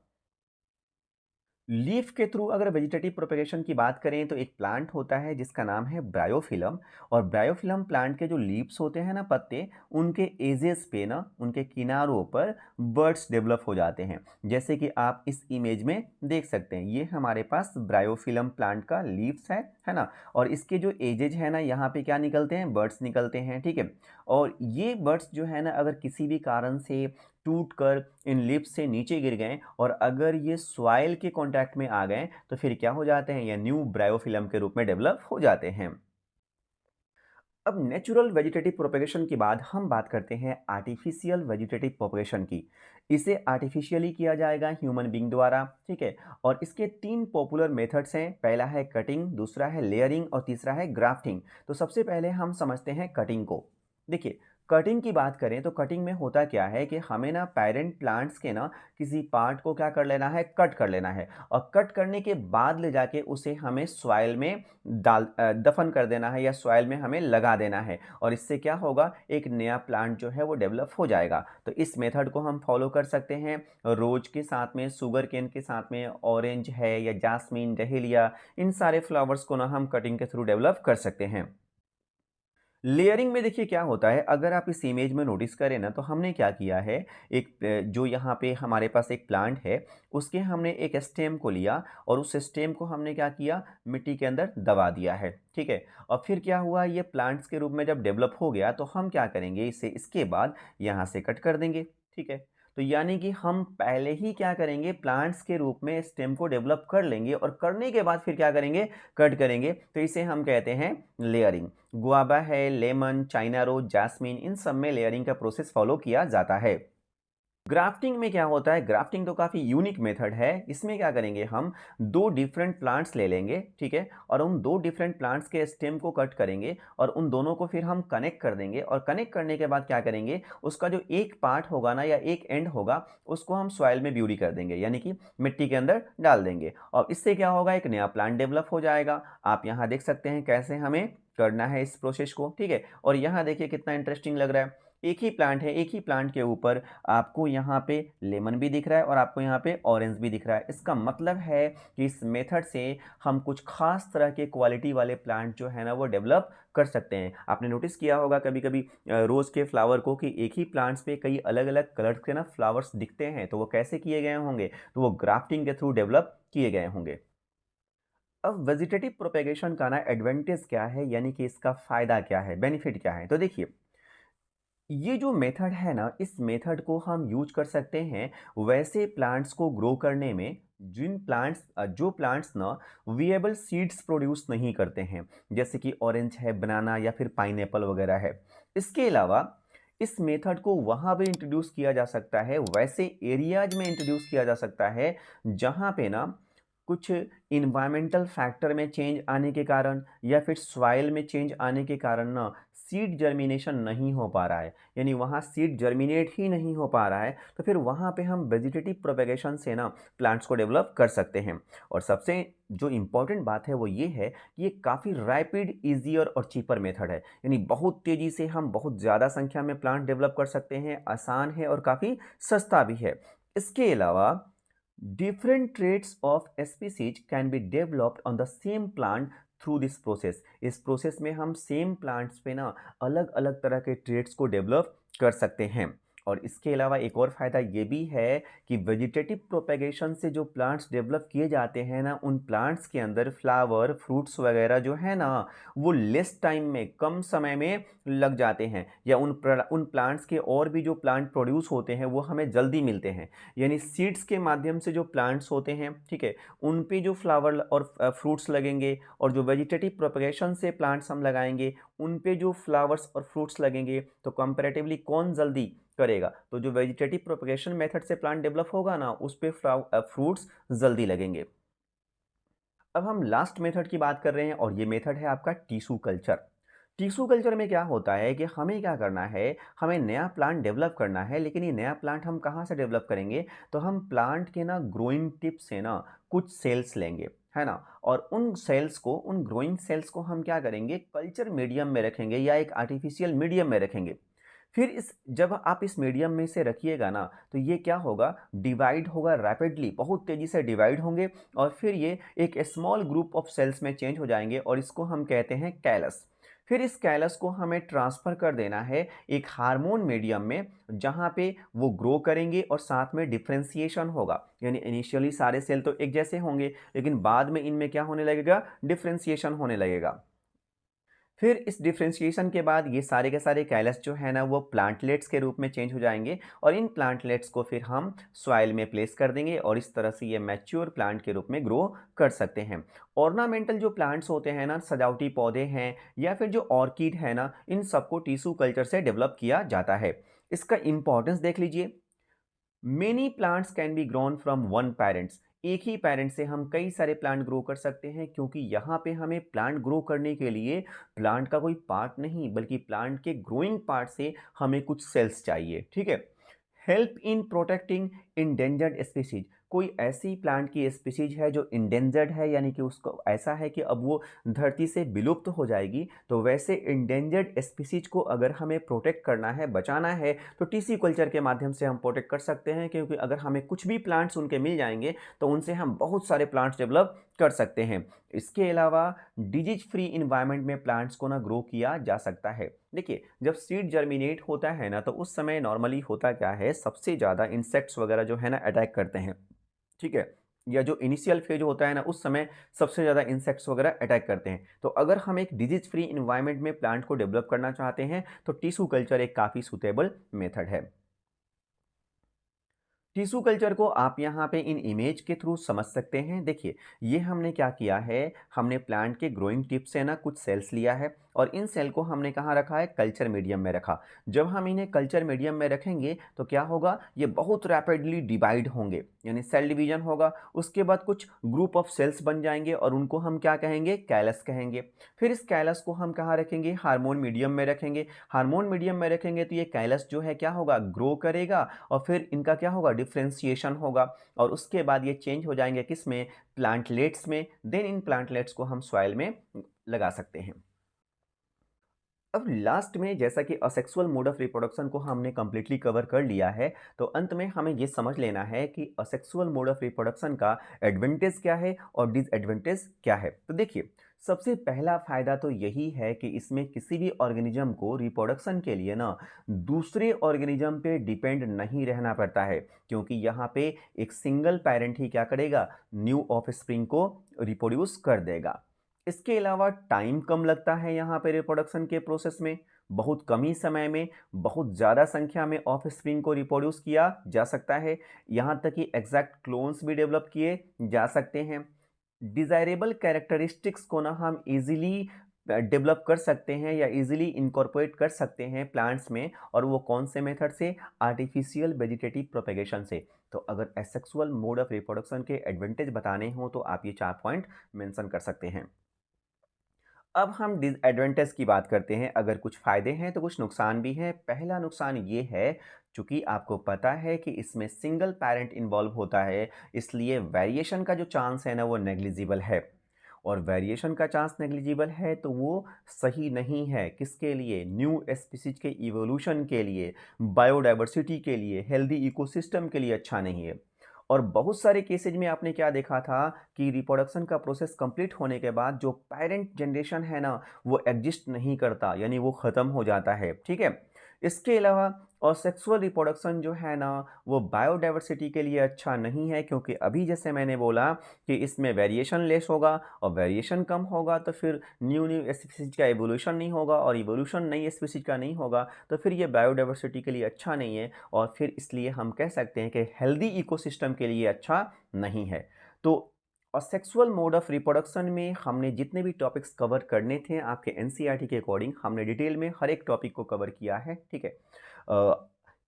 लीफ के थ्रू अगर वेजिटेटिव प्रोपेगेशन की बात करें, तो एक प्लांट होता है जिसका नाम है ब्रायोफिलम। और ब्रायोफिलम प्लांट के जो लीव्स होते हैं ना, पत्ते, उनके एजेस पे ना, उनके किनारों पर बर्ड्स डेवलप हो जाते हैं। जैसे कि आप इस इमेज में देख सकते हैं, ये हमारे पास ब्रायोफिलम प्लांट का लीव्स है ना, और इसके जो एजेज है ना, यहाँ पे क्या निकलते हैं, बर्ड्स निकलते हैं, ठीक है। और ये बर्ड्स जो है ना अगर किसी भी कारण से टूट कर इन लिप्स से नीचे गिर गए, और अगर ये सॉइल के कांटेक्ट में आ गए, तो फिर क्या हो जाते हैं, ये न्यू ब्रायोफिलम के रूप में डेवलप हो जाते हैं। अब नेचुरल वेजिटेटिव प्रोपेगेशन के बाद हम बात करते हैं आर्टिफिशियल वेजिटेटिव प्रोपेगेशन की। इसे आर्टिफिशियली किया जाएगा ह्यूमन बीइंग द्वारा, ठीक है। और इसके तीन पॉपुलर मेथड्स हैं, पहला है कटिंग, दूसरा है लेयरिंग और तीसरा है ग्राफ्टिंग। तो सबसे पहले हम समझते हैं कटिंग को। देखिए, कटिंग की बात करें तो कटिंग में होता क्या है कि हमें ना पेरेंट प्लांट्स के ना किसी पार्ट को क्या कर लेना है, कट कर लेना है, और कट करने के बाद ले जाके उसे हमें सॉइल में दफन कर देना है, या सॉइल में हमें लगा देना है। और इससे क्या होगा, एक नया प्लांट जो है वो डेवलप हो जाएगा। तो इस मेथड को हम फॉलो कर सकते हैं। रोज के साथ में, सुगर केन के साथ में, ऑरेंज है या जास्मीन, डहेलिया, इन सारे फ्लावर्स को ना हम कटिंग के थ्रू डेवलप कर सकते हैं। लेयरिंग में देखिए क्या होता है, अगर आप इस इमेज में नोटिस करें ना, तो हमने क्या किया है, एक जो यहाँ पे हमारे पास एक प्लांट है, उसके हमने एक स्टेम को लिया, और उस स्टेम को हमने क्या किया, मिट्टी के अंदर दबा दिया है, ठीक है। और फिर क्या हुआ, ये प्लांट्स के रूप में जब डेवलप हो गया, तो हम क्या करेंगे, इसे इसके बाद यहाँ से कट कर देंगे, ठीक है। तो यानी कि हम पहले ही क्या करेंगे, प्लांट्स के रूप में स्टेम को डेवलप कर लेंगे और करने के बाद फिर क्या करेंगे, कट करेंगे। तो इसे हम कहते हैं लेयरिंग। गुआवा है, लेमन, चाइना रोज, जैस्मिन, इन सब में लेयरिंग का प्रोसेस फॉलो किया जाता है। ग्राफ्टिंग में क्या होता है, ग्राफ्टिंग तो काफ़ी यूनिक मेथड है। इसमें क्या करेंगे, हम दो डिफरेंट प्लांट्स ले लेंगे, ठीक है, और उन दो डिफरेंट प्लांट्स के स्टेम को कट करेंगे और उन दोनों को फिर हम कनेक्ट कर देंगे और कनेक्ट करने के बाद क्या करेंगे, उसका जो एक पार्ट होगा ना या एक एंड होगा उसको हम सॉइल में ब्यूरी कर देंगे, यानी कि मिट्टी के अंदर डाल देंगे और इससे क्या होगा, एक नया प्लांट डेवलप हो जाएगा। आप यहाँ देख सकते हैं कैसे हमें करना है इस प्रोसेस को, ठीक है। और यहाँ देखिए कितना इंटरेस्टिंग लग रहा है, एक ही प्लांट है, एक ही प्लांट के ऊपर आपको यहाँ पे लेमन भी दिख रहा है और आपको यहाँ पे ऑरेंज भी दिख रहा है। इसका मतलब है कि इस मेथड से हम कुछ खास तरह के क्वालिटी वाले प्लांट जो है ना वो डेवलप कर सकते हैं। आपने नोटिस किया होगा कभी कभी रोज़ के फ्लावर को कि एक ही प्लांट्स पे कई अलग अलग कलर्स के ना फ्लावर्स दिखते हैं, तो वो कैसे किए गए होंगे, तो वो ग्राफ्टिंग के थ्रू डेवलप किए गए होंगे। अब वेजिटेटिव प्रोपेगेशन का ना एडवांटेज क्या है, यानी कि इसका फ़ायदा क्या है, बेनिफिट क्या है, तो देखिए ये जो मेथड है ना, इस मेथड को हम यूज कर सकते हैं वैसे प्लांट्स को ग्रो करने में जो प्लांट्स ना विएबल सीड्स प्रोड्यूस नहीं करते हैं, जैसे कि ऑरेंज है, बनाना या फिर पाइनएप्पल वगैरह है। इसके अलावा इस मेथड को वहाँ भी इंट्रोड्यूस किया जा सकता है, वैसे एरियाज में इंट्रोड्यूस किया जा सकता है जहाँ पे ना कुछ इन्वायरमेंटल फैक्टर में चेंज आने के कारण या फिर सॉइल में चेंज आने के कारण ना सीड जर्मिनेशन नहीं हो पा रहा है, यानी वहाँ सीड जर्मिनेट ही नहीं हो पा रहा है, तो फिर वहाँ पे हम वेजिटेटिव प्रोपेगेशन से ना प्लांट्स को डेवलप कर सकते हैं। और सबसे जो इम्पोर्टेंट बात है वो ये है कि ये काफ़ी रैपिड, ईजियर और चीपर मेथड है, यानी बहुत तेज़ी से हम बहुत ज़्यादा संख्या में प्लांट डेवलप कर सकते हैं, आसान है और काफ़ी सस्ता भी है। इसके अलावा different traits of species can be developed on the same plant through this process। इस प्रोसेस में हम सेम प्लांट्स पे ना अलग अलग तरह के ट्रेड्स को डेवलप कर सकते हैं। और इसके अलावा एक और फ़ायदा ये भी है कि वेजिटेटिव प्रोपेगेशन से जो प्लांट्स डेवलप किए जाते हैं ना, उन प्लांट्स के अंदर फ्लावर, फ्रूट्स वगैरह जो है ना वो लेस टाइम में, कम समय में लग जाते हैं, या उन प्लांट्स के और भी जो प्लांट प्रोड्यूस होते हैं वो हमें जल्दी मिलते हैं। यानी सीड्स के माध्यम से जो प्लांट्स होते हैं, ठीक है, उन पे जो फ्लावर और फ्रूट्स लगेंगे, और जो वेजिटेटिव प्रोपेगेशन से प्लांट्स हम लगाएंगे उन पे जो फ्लावर्स और फ्रूट्स लगेंगे, तो कंपैरेटिवली कौन जल्दी करेगा, तो जो वेजिटेटिव प्रोपेगेशन मेथड से प्लांट डेवलप होगा ना उस पे फ्रूट्स जल्दी लगेंगे। अब हम लास्ट मेथड की बात कर रहे हैं और ये मेथड है आपका टिश्यू कल्चर। टिश्यू कल्चर में क्या होता है कि हमें क्या करना है, हमें नया प्लांट डेवलप करना है, लेकिन ये नया प्लांट हम कहाँ से डेवलप करेंगे, तो हम प्लांट के ना ग्रोइंग टिप से ना कुछ सेल्स लेंगे, है ना, और उन ग्रोइंग सेल्स को हम क्या करेंगे, कल्चर मीडियम में रखेंगे या एक आर्टिफिशियल मीडियम में रखेंगे। फिर इस जब आप इस मीडियम में से रखिएगा ना, तो ये क्या होगा, डिवाइड होगा रैपिडली, बहुत तेज़ी से डिवाइड होंगे और फिर ये एक स्मॉल ग्रुप ऑफ सेल्स में चेंज हो जाएंगे और इसको हम कहते हैं कैलस। फिर इस कैलस को हमें ट्रांसफ़र कर देना है एक हार्मोन मीडियम में, जहाँ पे वो ग्रो करेंगे और साथ में डिफ्रेंसिएशन होगा, यानी इनिशियली सारे सेल तो एक जैसे होंगे लेकिन बाद में इनमें क्या होने लगेगा, डिफ्रेंसिएशन होने लगेगा। फिर इस डिफ्रेंशिएशन के बाद ये सारे के सारे कैलस जो है ना वो प्लांटलेट्स के रूप में चेंज हो जाएंगे और इन प्लांटलेट्स को फिर हम सॉइल में प्लेस कर देंगे और इस तरह से ये मैच्योर प्लांट के रूप में ग्रो कर सकते हैं। ऑर्नामेंटल जो प्लांट्स होते हैं ना, सजावटी पौधे हैं या फिर जो ऑर्किड है ना, इन सबको टिश्यू कल्चर से डेवलप किया जाता है। इसका इंपॉर्टेंस देख लीजिए। Many plants can be grown from one parents. एक ही पेरेंट से हम कई सारे प्लांट ग्रो कर सकते हैं, क्योंकि यहाँ पे हमें प्लांट ग्रो करने के लिए प्लांट का कोई पार्ट नहीं बल्कि प्लांट के ग्रोइंग पार्ट से हमें कुछ सेल्स चाहिए, ठीक है। Help in protecting endangered species. कोई ऐसी प्लांट की स्पीसीज है जो इंडेंजर्ड है, यानी कि उसको ऐसा है कि अब वो धरती से विलुप्त हो जाएगी, तो वैसे इंडेंजर्ड स्पीसीज को अगर हमें प्रोटेक्ट करना है, बचाना है, तो टिश्यू कल्चर के माध्यम से हम प्रोटेक्ट कर सकते हैं, क्योंकि अगर हमें कुछ भी प्लांट्स उनके मिल जाएंगे तो उनसे हम बहुत सारे प्लांट्स डेवलप कर सकते हैं। इसके अलावा डिजीज फ्री इन्वायरमेंट में प्लांट्स को ना ग्रो किया जा सकता है। देखिए जब सीड जर्मिनेट होता है ना, तो उस समय नॉर्मली होता क्या है, सबसे ज़्यादा इंसेक्ट्स वगैरह जो है ना अटैक करते हैं, ठीक है, या जो इनिशियल फेज होता है ना उस समय सबसे ज़्यादा इंसेक्ट्स वगैरह अटैक करते हैं। तो अगर हम एक डिजीज फ्री इन्वायरमेंट में प्लांट को डेवलप करना चाहते हैं तो टिश्यू कल्चर एक काफ़ी सूटेबल मेथड है। टिश्यू कल्चर को आप यहाँ पे इन इमेज के थ्रू समझ सकते हैं। देखिए, ये हमने क्या किया है, हमने प्लांट के ग्रोइंग टिप से ना कुछ सेल्स लिया है और इन सेल को हमने कहाँ रखा है, कल्चर मीडियम में रखा। जब हम इन्हें कल्चर मीडियम में रखेंगे तो क्या होगा, ये बहुत रैपिडली डिवाइड होंगे, यानी सेल डिवीजन होगा। उसके बाद कुछ ग्रुप ऑफ सेल्स बन जाएंगे और उनको हम क्या कहेंगे, कैलस कहेंगे। फिर इस कैलस को हम कहाँ रखेंगे, हार्मोन मीडियम में रखेंगे। हार्मोन मीडियम में रखेंगे तो ये कैलस जो है क्या होगा, ग्रो करेगा और फिर इनका क्या होगा, डिफ्रेंसिएशन होगा और उसके बाद ये चेंज हो जाएंगे किस में, प्लांटलेट्स में। देन इन प्लांटलेट्स को हम सॉइल में लगा सकते हैं। अब लास्ट में जैसा कि असेक्सुअल मोड ऑफ रिप्रोडक्शन को हमने कंप्लीटली कवर कर लिया है, तो अंत में हमें ये समझ लेना है कि असेक्सुअल मोड ऑफ रिप्रोडक्शन का एडवांटेज क्या है और डिसएडवांटेज क्या है। तो देखिए, सबसे पहला फायदा तो यही है कि इसमें किसी भी ऑर्गेनिज्म को रिप्रोडक्शन के लिए ना दूसरे ऑर्गेनिज्म पे डिपेंड नहीं रहना पड़ता है, क्योंकि यहाँ पे एक सिंगल पेरेंट ही क्या करेगा, न्यू ऑफस्प्रिंग को रिप्रोड्यूस कर देगा। इसके अलावा टाइम कम लगता है यहाँ पे रिप्रोडक्शन के प्रोसेस में। बहुत कम ही समय में बहुत ज़्यादा संख्या में ऑफ स्प्रिंग को रिप्रोड्यूस किया जा सकता है। यहाँ तक कि एग्जैक्ट क्लोन्स भी डेवलप किए जा सकते हैं। डिज़ायरेबल कैरेक्टरिस्टिक्स को ना हम इजीली डेवलप कर सकते हैं या इजीली इनकॉर्पोरेट कर सकते हैं प्लांट्स में, और वो कौन से मेथड से, आर्टिफिशियल वेजिटेटिव प्रोपेगेशन से। तो अगर एसेक्सुअल मोड ऑफ रिप्रोडक्शन के एडवांटेज बताने हो तो आप ये 4 पॉइंट मेंशन कर सकते हैं। अब हम डिसएडवांटेज की बात करते हैं। अगर कुछ फ़ायदे हैं तो कुछ नुकसान भी हैं। पहला नुकसान ये है, चूँकि आपको पता है कि इसमें सिंगल पैरेंट इन्वॉल्व होता है, इसलिए वेरिएशन का जो चांस है ना वो नेग्लिजिबल है। और वेरिएशन का चांस नेग्लिजिबल है तो वो सही नहीं है। किसके लिए, न्यू स्पीशीज के इवोल्यूशन के लिए, बायोडाइवर्सिटी के लिए, हेल्दी इकोसिस्टम के लिए अच्छा नहीं है। और बहुत सारे केसेज में आपने क्या देखा था कि रिप्रोडक्शन का प्रोसेस कंप्लीट होने के बाद जो पेरेंट जनरेशन है ना वो एग्जिस्ट नहीं करता, यानी वो ख़त्म हो जाता है। ठीक है, इसके अलावा और सेक्सुअल रिप्रोडक्शन जो है ना वो बायोडाइवर्सिटी के लिए अच्छा नहीं है, क्योंकि अभी जैसे मैंने बोला कि इसमें वेरिएशन लेस होगा और वेरिएशन कम होगा तो फिर न्यू न्यू स्पीसीज का एवोल्यूशन नहीं होगा, और इवोल्यूशन नई स्पीसीज का नहीं होगा तो फिर ये बायोडाइवर्सिटी के लिए अच्छा नहीं है, और फिर इसलिए हम कह सकते हैं कि हेल्दी इकोसिस्टम के लिए अच्छा नहीं है। तो और सेक्सुअल मोड ऑफ रिप्रोडक्शन में हमने जितने भी टॉपिक्स कवर करने थे आपके एनसीईआरटी के अकॉर्डिंग हमने डिटेल में हर एक टॉपिक को कवर किया है। ठीक है,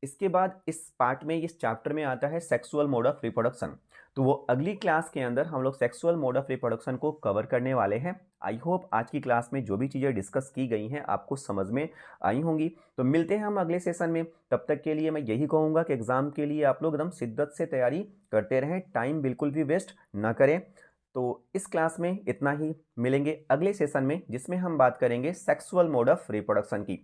इसके बाद इस पार्ट में, इस चैप्टर में आता है सेक्सुअल मोड ऑफ रिप्रोडक्शन। तो वो अगली क्लास के अंदर हम लोग सेक्सुअल मोड ऑफ रिप्रोडक्शन को कवर करने वाले हैं। आई होप आज की क्लास में जो भी चीज़ें डिस्कस की गई हैं आपको समझ में आई होंगी। तो मिलते हैं हम अगले सेशन में। तब तक के लिए मैं यही कहूँगा कि एग्ज़ाम के लिए आप लोग एकदम शिद्दत से तैयारी करते रहें, टाइम बिल्कुल भी वेस्ट ना करें। तो इस क्लास में इतना ही, मिलेंगे अगले सेशन में जिसमें हम बात करेंगे सेक्सुअल मोड ऑफ रिप्रोडक्शन की।